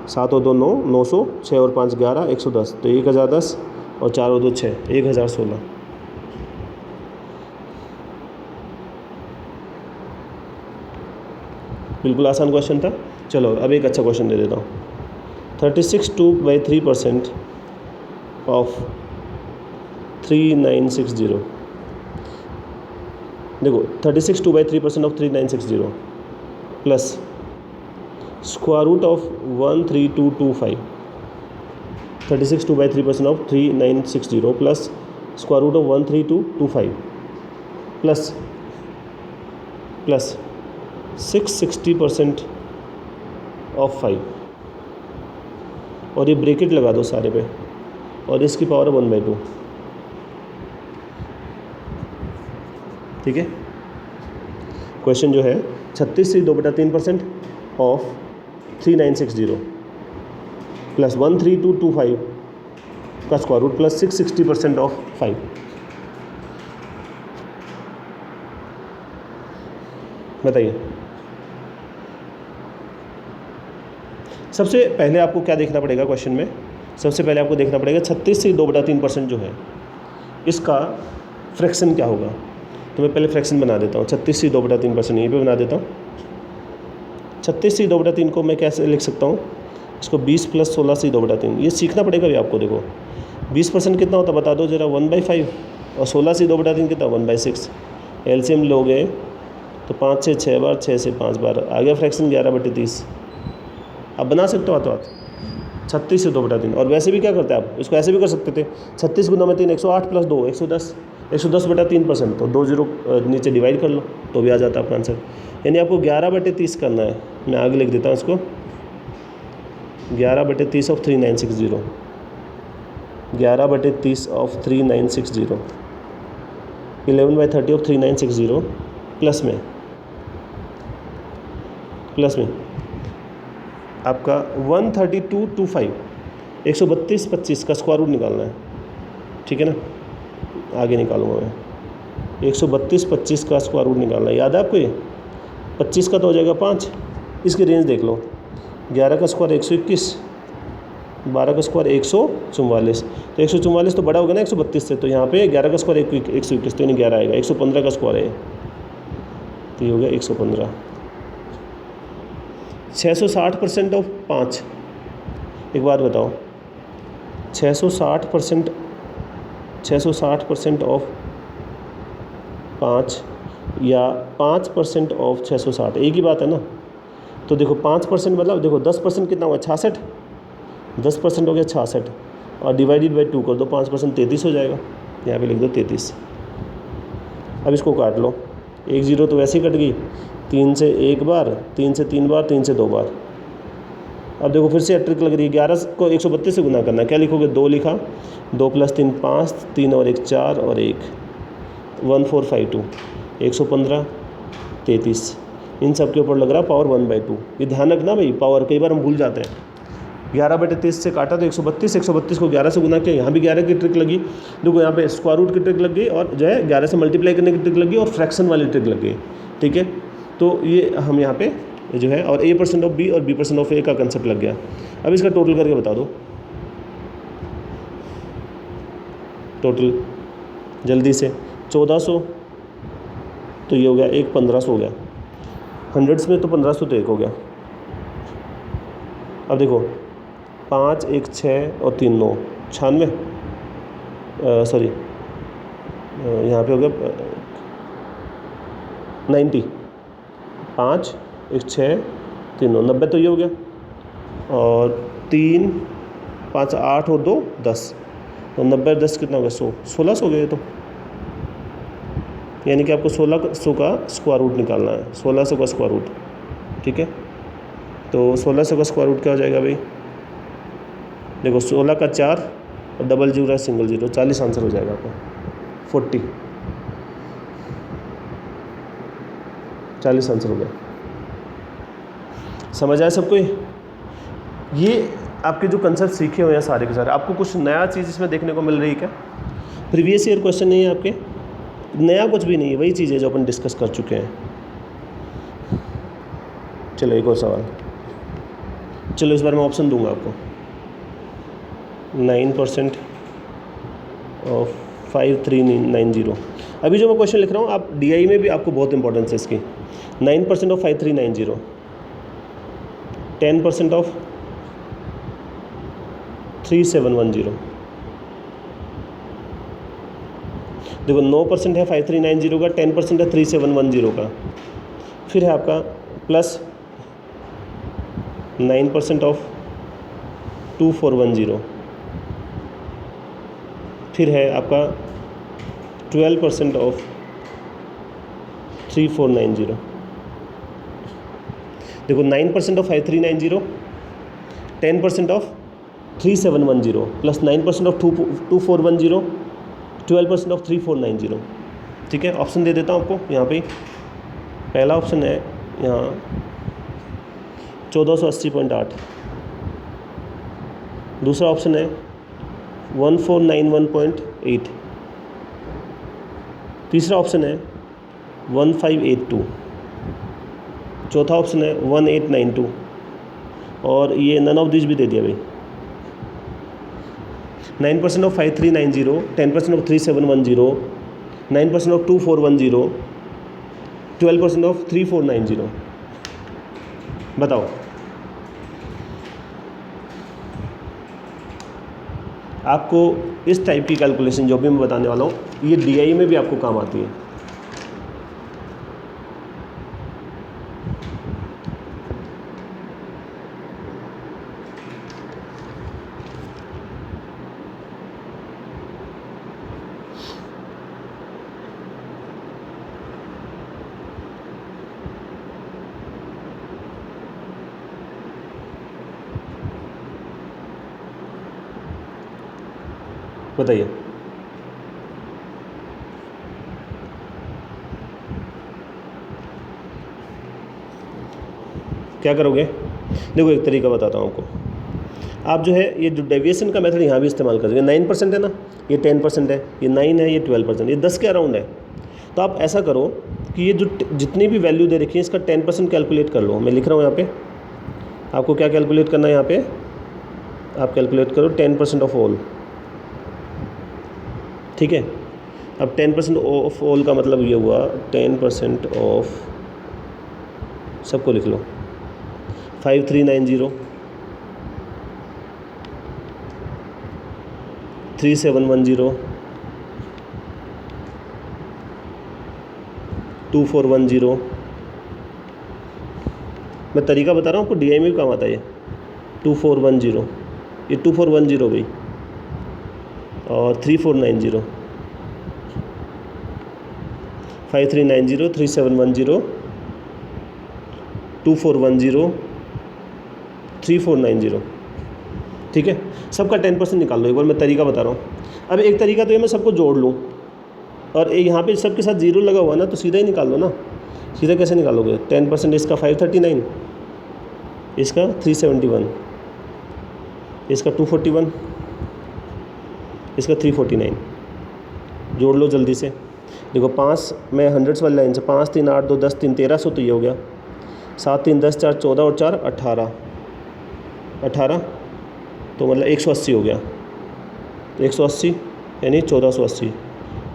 7 और 2 9, 900, 6 और 5 11, 110, तो 1010 और 4 और 2 6, 1016। बिल्कुल आसान क्वेश्चन था। चलो अब एक अच्छा क्वेश्चन दे देता हूँ। 36 2/3% ऑफ 3960। देखो 36 2/3% of 3960 plus square root of 13225। 36 2/3% of 3960 plus square root of 13225 plus 660% of 5, और ये ब्रैकेट लगा दो सारे पे, और इसकी पावर 1/2। ठीक है, क्वेश्चन जो है 36 से 2/3% ऑफ 3960 प्लस 13225 का स्क्वायर रूट प्लस 660% ऑफ 5। बताइए। सबसे पहले आपको क्या देखना पड़ेगा क्वेश्चन में? सबसे पहले आपको देखना पड़ेगा 36 से 2/3% जो है इसका फ्रैक्शन क्या होगा। तो मैं पहले फ्रैक्शन बना देता हूँ। 36 से 2/3% यहीं पे बना देता हूँ। 36 से 2/3 को मैं कैसे लिख सकता हूँ? इसको 20 प्लस 16 से 2/3, ये सीखना पड़ेगा भी आपको। देखो 20% कितना होता बता दो जरा, 1/5, और 16 से 2/3 कितना, 1/6। एलसीएम लोगे तो 5 से 6 बार, 6 से 5 बार, आ गया फ्रैक्शन 11/30। आप बना सकते हो हाथों हाथ 36 से 2/3। और वैसे भी क्या करते हैं आप, इसको ऐसे भी कर सकते थे, 36 गुना में 3, 108 प्लस 2, 110, 110/3%, तो 2 जीरो नीचे डिवाइड कर लो तो भी आ जाता है आपका आंसर। यानी आपको 11/30 करना है। मैं आगे लिख देता हूँ इसको, 11/30 ऑफ 3960, 11/30 ऑफ 3960, 11/30 ऑफ 3960 प्लस में आपका 13225, 13225 का स्क्वायर रूट निकालना है। ठीक है ना, आगे निकालूंगा मैं। 13225 का स्क्वायर रूट निकालना है, याद है आपको? ये 25 का तो हो जाएगा 5। इसकी रेंज देख लो, 11 का स्क्वायर 121, 12 का स्क्वायर 144, तो 144 तो बड़ा होगा ना 132 से, तो यहाँ पे 11 का स्क्वायर 121, तो नहीं 11 आएगा, 115 का स्क्वायर है, तो ये हो गया 115। 660% ऑफ 5। एक बात बताओ, 660% ऑफ 5 या 5% ऑफ 660, एक ही बात है ना। तो देखो 5% मतलब देखो 10% कितना हुआ, 66, 10% हो गया 66, और डिवाइडेड बाई 2 कर दो, 5% 33 हो जाएगा। यहाँ पे लिख दो 33। अब इसको काट लो, 1 0 तो वैसे ही कट गई, 3 से 1 बार, 3 से 3 बार, 3 से 2 बार। अब देखो फिर से ट्रिक लग रही है, 11 को 132 से गुना करना है। क्या लिखोगे, 2 लिखा, 2 + 3 5, 3 और 1 4 और 1 1452, 115 33। इन सब के ऊपर लग रहा पावर 1/2। ये ध्यान रखना भाई, पावर कई बार हम भूल जाते हैं। 11/30 से काटा तो 132, 132 को 11 से गुना किया, यहाँ भी 11 की ट्रिक लगी। देखो यहाँ पे स्क्वायर रूट की ट्रिक लग गई, और जो है 11 से मल्टीप्लाई करने की ट्रिक लग गई, और फ्रैक्शन वाली ट्रिक लग गई। ठीक है, तो ये हम यहाँ पे जो है, और A% ऑफ B और B% ऑफ A का कंसेप्ट लग गया। अब इसका टोटल करके बता दो, टोटल जल्दी से। 1400, तो ये हो गया, एक 1500 हो गया। हंड्रेड्स में तो 1500 तो एक हो गया। अब देखो 5 1 6 और 3 9 96, सॉरी यहाँ पे हो गया 90, 5 1 6 3 9 90 तो ये हो गया, और 3 5 8 और 2 10, तो 90 और 10 कितना हो गया 100, 1600 हो गया ये तो। यानी कि आपको 1600 का स्क्वायर रूट निकालना है, 1600 का स्क्वायर रूट। ठीक है, तो 1600 का स्क्वायर रूट क्या हो जाएगा भाई, देखो 16 का 4 और डबल जीरो है सिंगल जीरो, 40 आंसर हो जाएगा आपका, 40 आंसर हो गया। समझ आया सबको? ये आपके जो कंसेप्ट सीखे हुए हैं सारे के सारे, आपको कुछ नया चीज़ इसमें देखने को मिल रही है क्या? प्रीवियस ईयर क्वेश्चन नहीं है आपके, नया कुछ भी नहीं है, वही चीज़ है जो अपन डिस्कस कर चुके हैं। चलो एक और सवाल, चलो इस बार मैं ऑप्शन दूंगा आपको। 9% ऑफ 5390, अभी जो मैं क्वेश्चन लिख रहा हूँ आप DI में भी आपको बहुत इंपॉर्टेंस है इसकी। 9% ऑफ 5390, 10% ऑफ 3710, देखो 9% है 5390 का, 10% है 3710 का, फिर है आपका प्लस 9% ऑफ 2410, फिर है आपका 12% ऑफ 3490। देखो 9% of 5390, 10% of 3710 plus 9% of 2410, 12% of 3490। ठीक है, ऑप्शन दे देता हूँ आपको यहाँ पे। पहला ऑप्शन है यहाँ 1480.8, दूसरा ऑप्शन है 1491.8, तीसरा ऑप्शन है 1582, चौथा ऑप्शन है 1892, और ये नन ऑफ दिस भी दे दिया भाई। 9% ऑफ 5390, 10% ऑफ 3710, 9% ऑफ 2410, 12% ऑफ 3490। बताओ आपको इस टाइप की कैलकुलेशन जो भी मैं बताने वाला हूँ, ये DI में भी आपको काम आती है। बताइए क्या करोगे? देखो एक तरीका बताता हूँ आपको। आप जो है ये जो डेविएशन का मेथड यहाँ भी इस्तेमाल करोगे। 9% है ना, ये 10% है, ये 9 है, ये 12%, ये 10 के अराउंड है। तो आप ऐसा करो कि ये जो जितनी भी वैल्यू दे रखी है इसका 10% कैलकुलेट कर लो। मैं लिख रहा हूँ यहाँ पे, आपको क्या कैलकुलेट करना है यहाँ पे, आप कैलकुलेट करो 10% ऑफ ऑल। ठीक है, अब 10% ऑफ ऑल का मतलब ये हुआ 10% ऑफ, सबको लिख लो, 5390, 3710, 2410। मैं तरीका बता रहा हूँ आपको, DI में भी काम आता है ये। 2410, ये 2410 भाई, और 3490, 5390, 3710, 2410, 3490। ठीक है, सबका 10% निकाल लो। एक बार मैं तरीका बता रहा हूँ। अब एक तरीका तो ये मैं सबको जोड़ लूँ, और यहाँ पे सबके साथ जीरो लगा हुआ ना, तो सीधा ही निकाल लो ना। सीधा कैसे निकालोगे? 10% इसका 539, इसका 371, इसका 241, इसका 349। जोड़ लो जल्दी से। देखो 5 मैं हंड्रेड्स वाली लाइन से 5 3 8 2 10 3 1300 तो ये हो गया। 7 3 10 4 14 और 4 18, 18 तो मतलब 180 हो गया। तो 180 यानी 1480,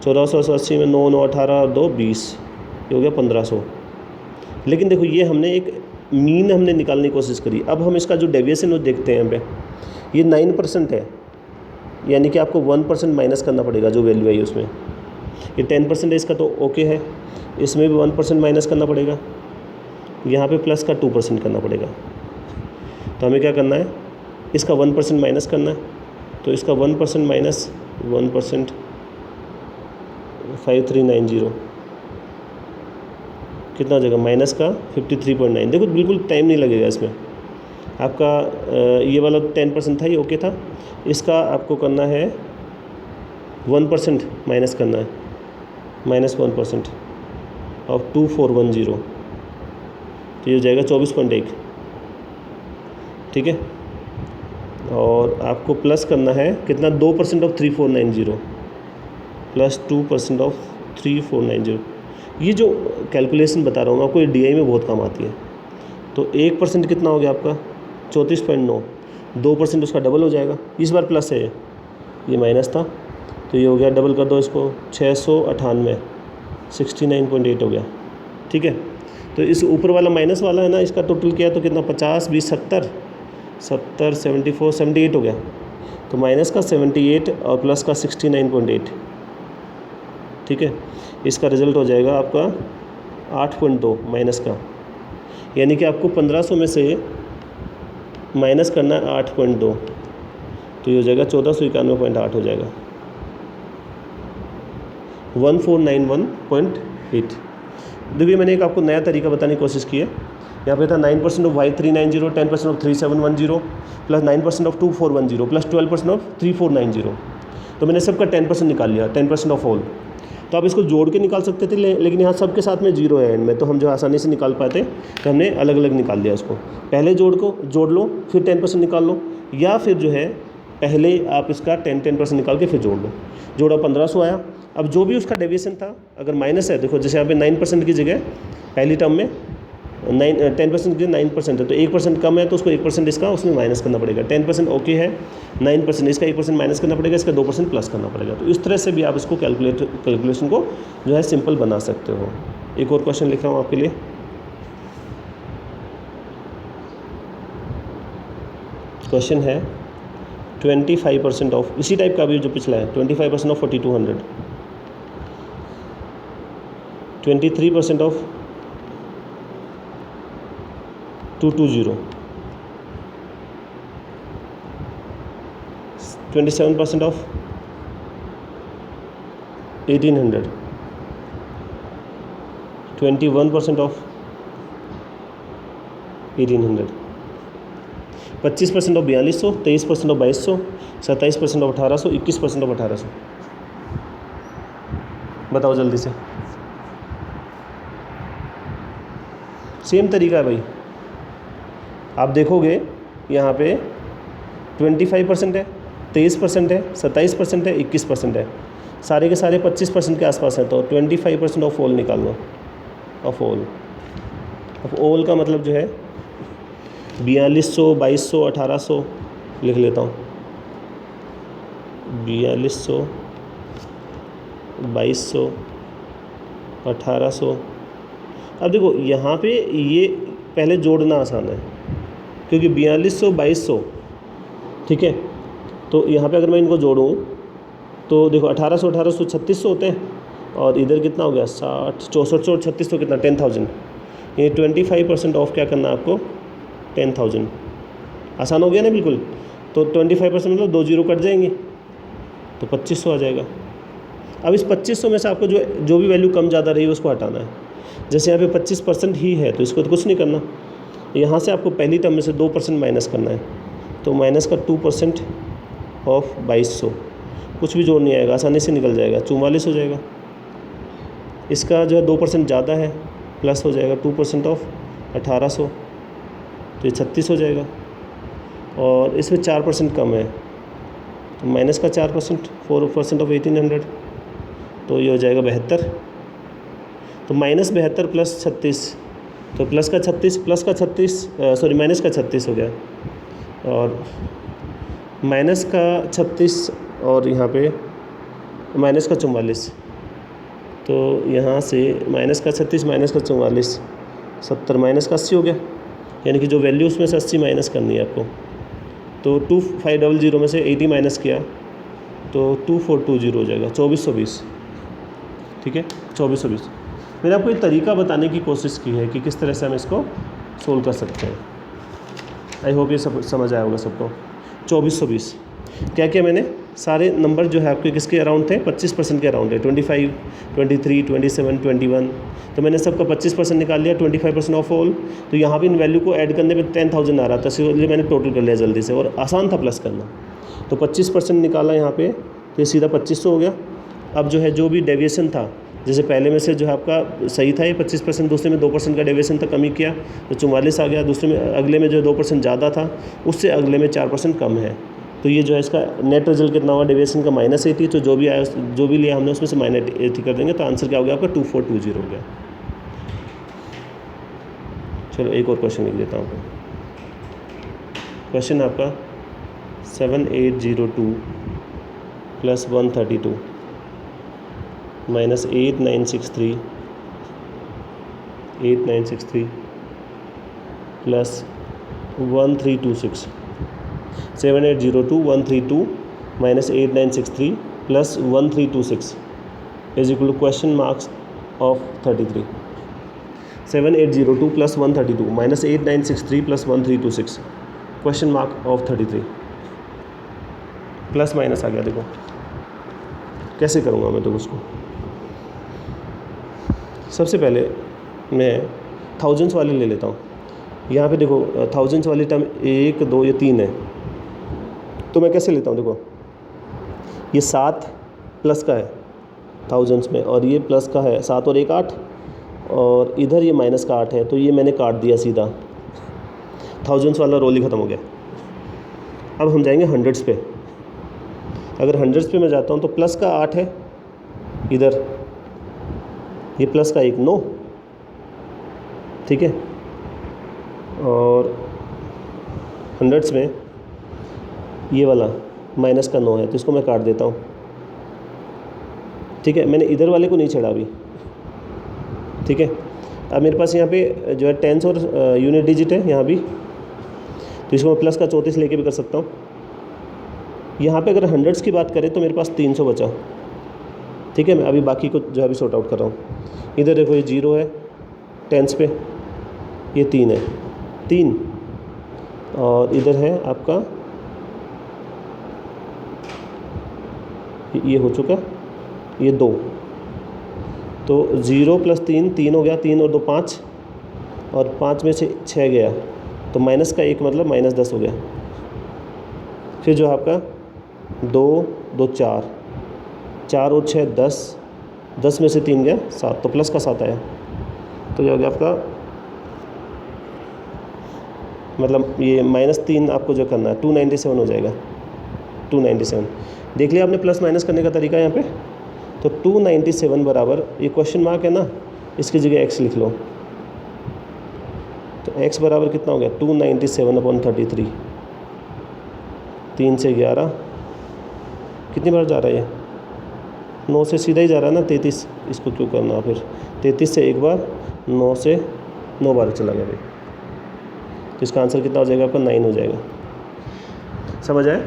1480 में 9 9 18 और 2 20, ये हो गया 1500। लेकिन देखो ये हमने एक मीन हमने निकालने की कोशिश करी। अब हम इसका जो डेविएशन वो देखते हैं यहाँ पे, ये 9% है, यानी कि आपको 1% माइनस करना पड़ेगा जो वैल्यू आई उसमें। ये 10% है, इसका तो ओके है, इसमें भी 1% माइनस करना पड़ेगा, यहाँ पे प्लस का 2% करना पड़ेगा। तो हमें क्या करना है, इसका 1% माइनस करना है। तो इसका 1% माइनस 1% 5390 कितना हो जाएगा, माइनस का 53.9। देखो बिल्कुल टाइम नहीं लगेगा इसमें आपका। ये वाला 10% था, ये ओके था। इसका आपको करना है 1% माइनस करना है, -1% ऑफ 2410, तो ये हो जाएगा 24.1, ठीक है। और आपको प्लस करना है कितना, 2% ऑफ 3490 प्लस 2% ऑफ 3490। ये जो कैलकुलेशन बता रहा हूँ मैं आपको, ये DI में बहुत काम आती है। तो 1% कितना हो गया आपका 34.9, 2% उसका डबल हो जाएगा, इस बार प्लस है, ये माइनस था तो ये हो गया, डबल कर दो इसको, 698 69.8 हो गया, ठीक है। तो इस ऊपर वाला माइनस वाला है ना, इसका टोटल किया तो कितना, 50 20 70 70 74 78 हो गया। तो माइनस का 78 और प्लस का 69.8, ठीक है। इसका रिज़ल्ट हो जाएगा आपका 8.2 माइनस का, यानी कि आपको 1500 में से माइनस करना है 8.2, तो ये हो जाएगा 1491.8 हो जाएगा, 1491.8। देखिए मैंने एक आपको नया तरीका बताने की कोशिश की है। यहाँ पे था 9% of Y390, 10% of 3710 plus 9% of 2410 plus 12% of 3490। तो मैंने सबका 10% निकाल लिया, 10% ऑफ होल। तो आप इसको जोड़ के निकाल सकते थे, लेकिन यहाँ सबके साथ में 0 है एंड में, तो हम जो आसानी से निकाल पाते, तो हमने अलग अलग निकाल लिया इसको। पहले जोड़ लो, फिर 10% निकाल लो, या फिर जो है पहले आप इसका 10% निकाल के फिर जोड़ लो। जोड़ा 1500 आया। अब जो भी उसका डेविएशन था, अगर माइनस है, देखो जैसे यहाँ पे 9% की जगह पहली टर्म में 10% की 9% है, तो 1% कम है तो उसको 1% इसका उसमें माइनस करना पड़ेगा। 10% ओके है, 9% इसका 1% माइनस करना पड़ेगा, इसका 2% प्लस करना पड़ेगा। तो इस तरह से भी आप इसको कैलकुलेशन को जो है सिंपल बना सकते हो। एक और क्वेश्चन लिख रहा हूँ आपके लिए। क्वेश्चन है 25% ऑफ, इसी टाइप का भी जो पिछला है, 25% of 4200, 23% of 220, 27% of 1800, 21% of 1800, 25% of 4200, 23% of 2200, 27% of 1800, 21% of 1800। बताओ जल्दी से। सेम तरीका है भाई, आप देखोगे यहाँ पे 25% है, 23% है, 27% है, 21% है, सारे के सारे 25% के आसपास हैं। तो 25% ऑफ ऑल निकाल लो। ऑफ ऑल का मतलब जो है 4200, 2200, 1800 लिख लेता हूँ। 4200, 2200, 1800। अब देखो यहाँ पे ये पहले जोड़ना आसान है, क्योंकि 4200, 2200, ठीक है। तो यहाँ पे अगर मैं इनको जोड़ूँ तो देखो 1800, 1800 3600 होते हैं, और इधर कितना हो गया 60, 6400 और 3600 कितना 10,000। ये 25% ऑफ क्या करना है आपको 10,000। आसान हो गया ना बिल्कुल। तो 25% मतलब 2 जीरो कट जाएंगे तो 2500 आ जाएगा। अब इस 2500 में से आपको जो भी वैल्यू कम ज़्यादा रही उसको हटाना है। जैसे यहाँ पे 25% ही है तो इसको तो कुछ नहीं करना, यहाँ से आपको पहली टर्म में से 2% माइनस करना है। तो माइनस का 2% ऑफ 2200, कुछ भी जोड़ नहीं आएगा, आसानी से निकल जाएगा, 44 हो जाएगा। इसका जो है 2% ज़्यादा है, प्लस हो जाएगा 2% ऑफ 1800, तो ये 36 हो जाएगा। और इसमें 4% कम है तो माइनस का 4%, 4% ऑफ 1800, तो ये हो जाएगा 72। तो माइनस 72 प्लस 36, तो प्लस का 36 प्लस का 36 सॉरी माइनस का 36 हो गया, और माइनस का 36 और यहाँ पे माइनस का 44। तो यहाँ से माइनस का 36 माइनस का 44, 70 माइनस का 80 हो गया, यानी कि जो वैल्यू उसमें से 80 माइनस करनी है आपको। तो 2500 में से 80 माइनस किया तो 2420 हो जाएगा, 2420। ठीक है, 2420। मैंने आपको एक तरीका बताने की कोशिश की है कि किस तरह से हम इसको सोल्व कर सकते हैं। आई होप ये सब समझ आया होगा सबको। 2420 क्या क्या मैंने सारे नंबर जो है आपके किसके अराउंड थे, 25% के अराउंड है, 25, 23, 27, 21। तो मैंने सबका 25% निकाल लिया, 25% ऑफ ऑल। तो यहाँ भी इन वैल्यू को ऐड करने में 10,000 आ रहा था, इसलिए मैंने टोटल कर लिया जल्दी से, और आसान था प्लस करना। तो 25% निकाला यहाँ पे, तो ये सीधा 2500 हो गया। अब जो है जो भी डेविएशन था, जैसे पहले में से जो है आपका सही था ये 25%, दूसरे में 2% का डेविएशन था, कमी किया तो 44 आ गया। दूसरे में अगले में जो 2% ज़्यादा था उससे अगले में 4% कम है। तो ये जो है इसका नेट रिजल्ट कितना हुआ डेविएशन का -80। तो जो भी आया, जो भी लिया हमने उसमें से -80 कर देंगे, तो आंसर क्या हो गया आपका 2420 हो गया। चलो एक और क्वेश्चन लिख देता हूँ। क्वेश्चन आपका 7802 + 132 -8963 + 1326। 7802 132 -8963 + 1326 is equal to question marks of 33। 7802 + 132 -8963 + 1326 question mark of 33। Plus minus आ गया, देखो कैसे करूँगा मैं तो उसको। सबसे पहले मैं थाउजेंड्स वाले ले लेता हूँ। यहाँ पे देखो थाउजेंड्स वाली टर्म 1 2 ये 3 है, तो मैं कैसे लेता हूँ, देखो ये 7 प्लस का है थाउजेंड्स में, और ये प्लस का है 7 और 1 8, और इधर ये माइनस का 8 है, तो ये मैंने काट दिया सीधा। थाउजेंड्स वाला रोल ही ख़त्म हो गया। अब हम जाएंगे हंड्रेड्स पे। अगर हंड्रेड्स पे मैं जाता हूँ तो प्लस का 8 है इधर, ये प्लस का 1 9, ठीक है, और हंड्रेड्स में ये वाला माइनस का 9 है, तो इसको मैं काट देता हूँ। ठीक है, मैंने इधर वाले को नहीं छेड़ा अभी। ठीक है, अब मेरे पास यहाँ पे जो है टेंस और यूनिट डिजिट है यहाँ भी, तो इसको मैं प्लस का 34 लेके भी कर सकता हूँ। यहाँ पे अगर हंड्रेड्स की बात करें तो मेरे पास 300 बचा। ठीक है, मैं अभी बाकी को जो है अभी सॉर्ट आउट कर रहा हूँ। इधर देखो ये 0 है टेंस पे, ये 3 है 3, और इधर है आपका ये हो चुका, ये 2, तो 0 + 3 3 हो गया, 3 और 2 5, और 5 में से 6 गया, तो माइनस का 1 मतलब -10 हो गया। फिर जो आपका 2 2 4 4 और 6 10, 10 में से 3 गया 7, तो प्लस का 7 आया। तो ये हो गया आपका, मतलब ये -3 आपको जो करना है 297 हो जाएगा। 297 देख लिया आपने प्लस माइनस करने का तरीका यहाँ पे। तो 297 बराबर, ये क्वेश्चन मार्क है ना, इसकी जगह x लिख लो। तो x बराबर कितना हो गया 297/33। 3 से 11 कितनी बार जा रहा है ये, 9 से सीधा ही जा रहा है ना, 33, इसको क्यों करना फिर, 33 से एक बार, 9 से 9 बार चला गया भाई, तो इसका आंसर कितना हो जाएगा आपका 9 हो जाएगा। समझ आए।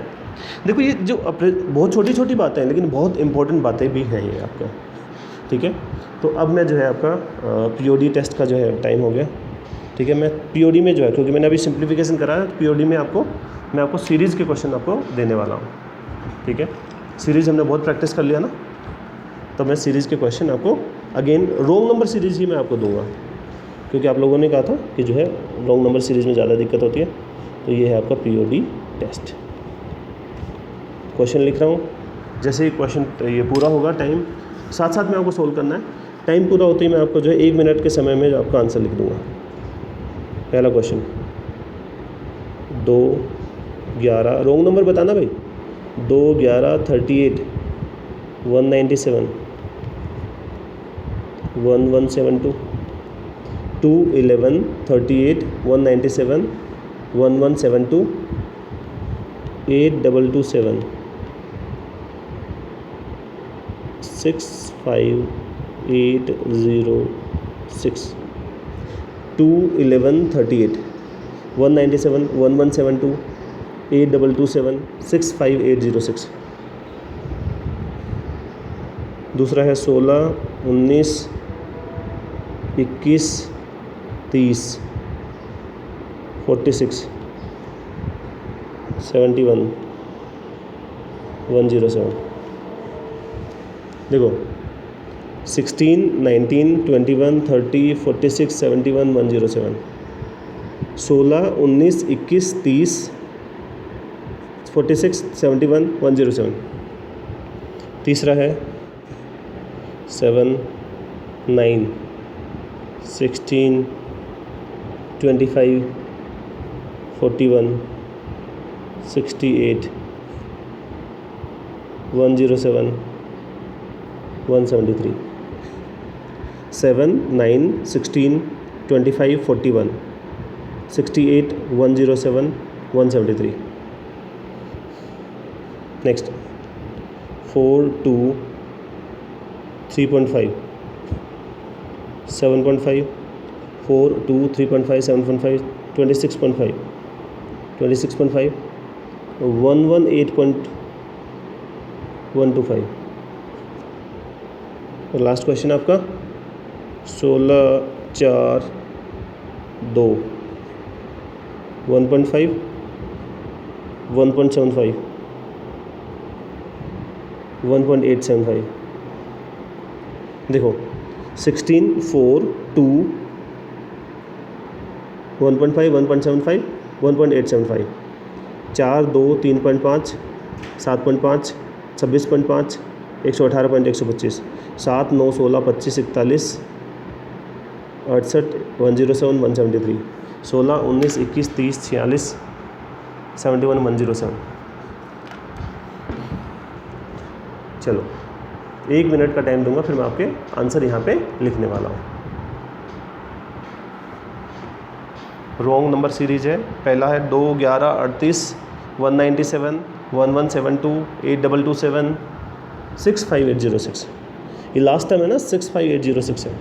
देखो ये जो बहुत छोटी छोटी बातें हैं, लेकिन बहुत इंपॉर्टेंट बातें भी हैं ये आपका। ठीक है, तो अब मैं जो है आपका पीओडी टेस्ट का जो है टाइम हो गया। ठीक है, मैं पीओडी में जो है, क्योंकि मैंने अभी सिंप्लीफिकेशन करा है, पीओडी में मैं आपको सीरीज़ के क्वेश्चन आपको देने वाला हूँ। ठीक है, सीरीज़ हमने बहुत प्रैक्टिस कर लिया ना, तो मैं सीरीज़ के क्वेश्चन आपको अगेन रोंग नंबर सीरीज़ ही मैं आपको दूंगा, क्योंकि आप लोगों ने कहा था कि जो है रोंग नंबर सीरीज़ में ज़्यादा दिक्कत होती है। तो ये है आपका पीओडी टेस्ट। क्वेश्चन लिख रहा हूँ, जैसे ही क्वेश्चन ये पूरा होगा टाइम, साथ साथ में आपको सोल्व करना है। टाइम पूरा होते ही मैं आपको जो है 1 मिनट के समय में आपका आंसर लिख दूँगा। पहला क्वेश्चन 2 11, रोंग नंबर बताना भाई, 2 11 38 197 1172, 2 11 38 197 1172 8227 65806। 21138, 197 1172 8227 65806। दूसरा है 16 19 21 30 46 71 107। देखो 16 19 21 30 46 71 107, 16 19 21 30 46 71 107। तीसरा है 7 9 16 25 41 68 107 173। 7 9 16 25 41 68 107 173। नेक्स्ट 4 2 3.5 7.5 4 2 3.5 7.5 26.5 26.5 118.125। और लास्ट क्वेश्चन आपका 16 4 2 1.5 1.75 1.875। देखो 16 4 2 1.5 1.75 1.875, 4 2 3.5 7.5 26.5 118.125, 7 9 16 25 41 68 107 173, 16 19 21 30 46 71 107। चलो 1 मिनट का टाइम दूंगा, फिर मैं आपके आंसर यहाँ पे लिखने वाला हूँ। रॉन्ग नंबर सीरीज है। पहला है 2 11 38 197 1172 8227 65806। ये लास्ट टाइम है ना, 65806 है।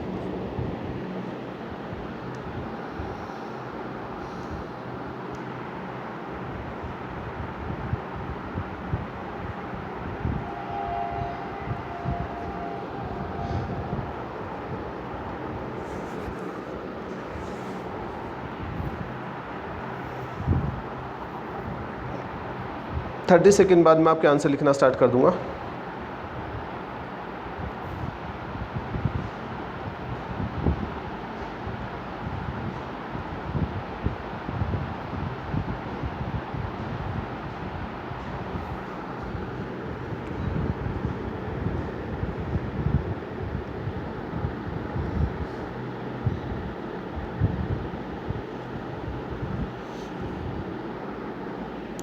थर्टी सेकेंड बाद मैं आपके आंसर लिखना स्टार्ट कर दूंगा।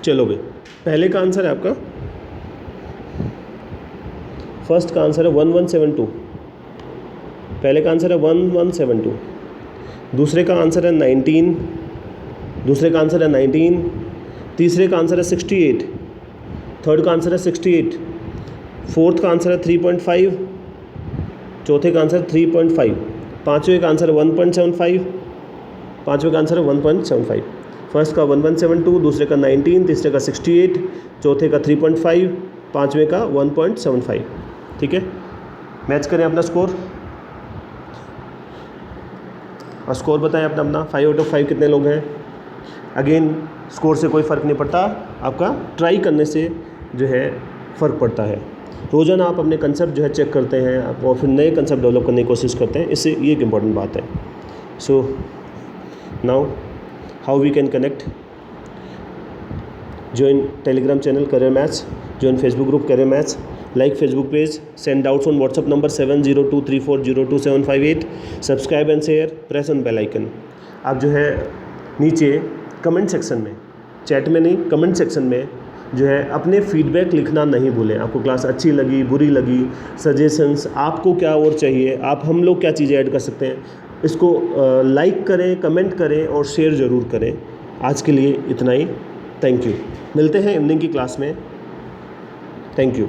चलो भाई, पहले का आंसर है आपका, फर्स्ट का आंसर है 1172। पहले का आंसर है 1172। दूसरे का आंसर है 19। दूसरे का आंसर है 19। तीसरे का आंसर है 68। थर्ड का आंसर है 68। फोर्थ का आंसर है 3.5। चौथे का आंसर 3.5। पाँचवें का आंसर है 1.75। पाँचवें का आंसर है 1.75। फर्स्ट का 1172, दूसरे का 19, तीसरे का 68, चौथे का 3.5, पाँचवें का 1.75। ठीक है, मैच करें अपना स्कोर और स्कोर बताएं अपना अपना। 5 आउट ऑफ 5 कितने लोग हैं? अगेन स्कोर से कोई फ़र्क नहीं पड़ता, आपका ट्राई करने से जो है फ़र्क पड़ता है। रोज़ाना आप अपने कंसेप्ट जो है चेक करते हैं आप, और फिर नए कंसेप्ट डेवलप करने की कोशिश करते हैं, इससे ये एक इम्पॉर्टेंट बात है। So now how we can connect? Join Telegram channel Career Maths, join Facebook group Career Maths, like Facebook page, send doubts on WhatsApp number 7023402758, subscribe and share, press on bell icon। आप जो है नीचे comment section में, chat में नहीं, comment section में जो है अपने फीडबैक लिखना नहीं भूलें। आपको क्लास अच्छी लगी, बुरी लगी, सजेशंस, आपको क्या और चाहिए, आप हम लोग क्या चीज़ें ऐड कर सकते हैं, इसको लाइक करें, कमेंट करें और शेयर ज़रूर करें। आज के लिए इतना ही, थैंक यू। मिलते हैं इवनिंग की क्लास में, थैंक यू।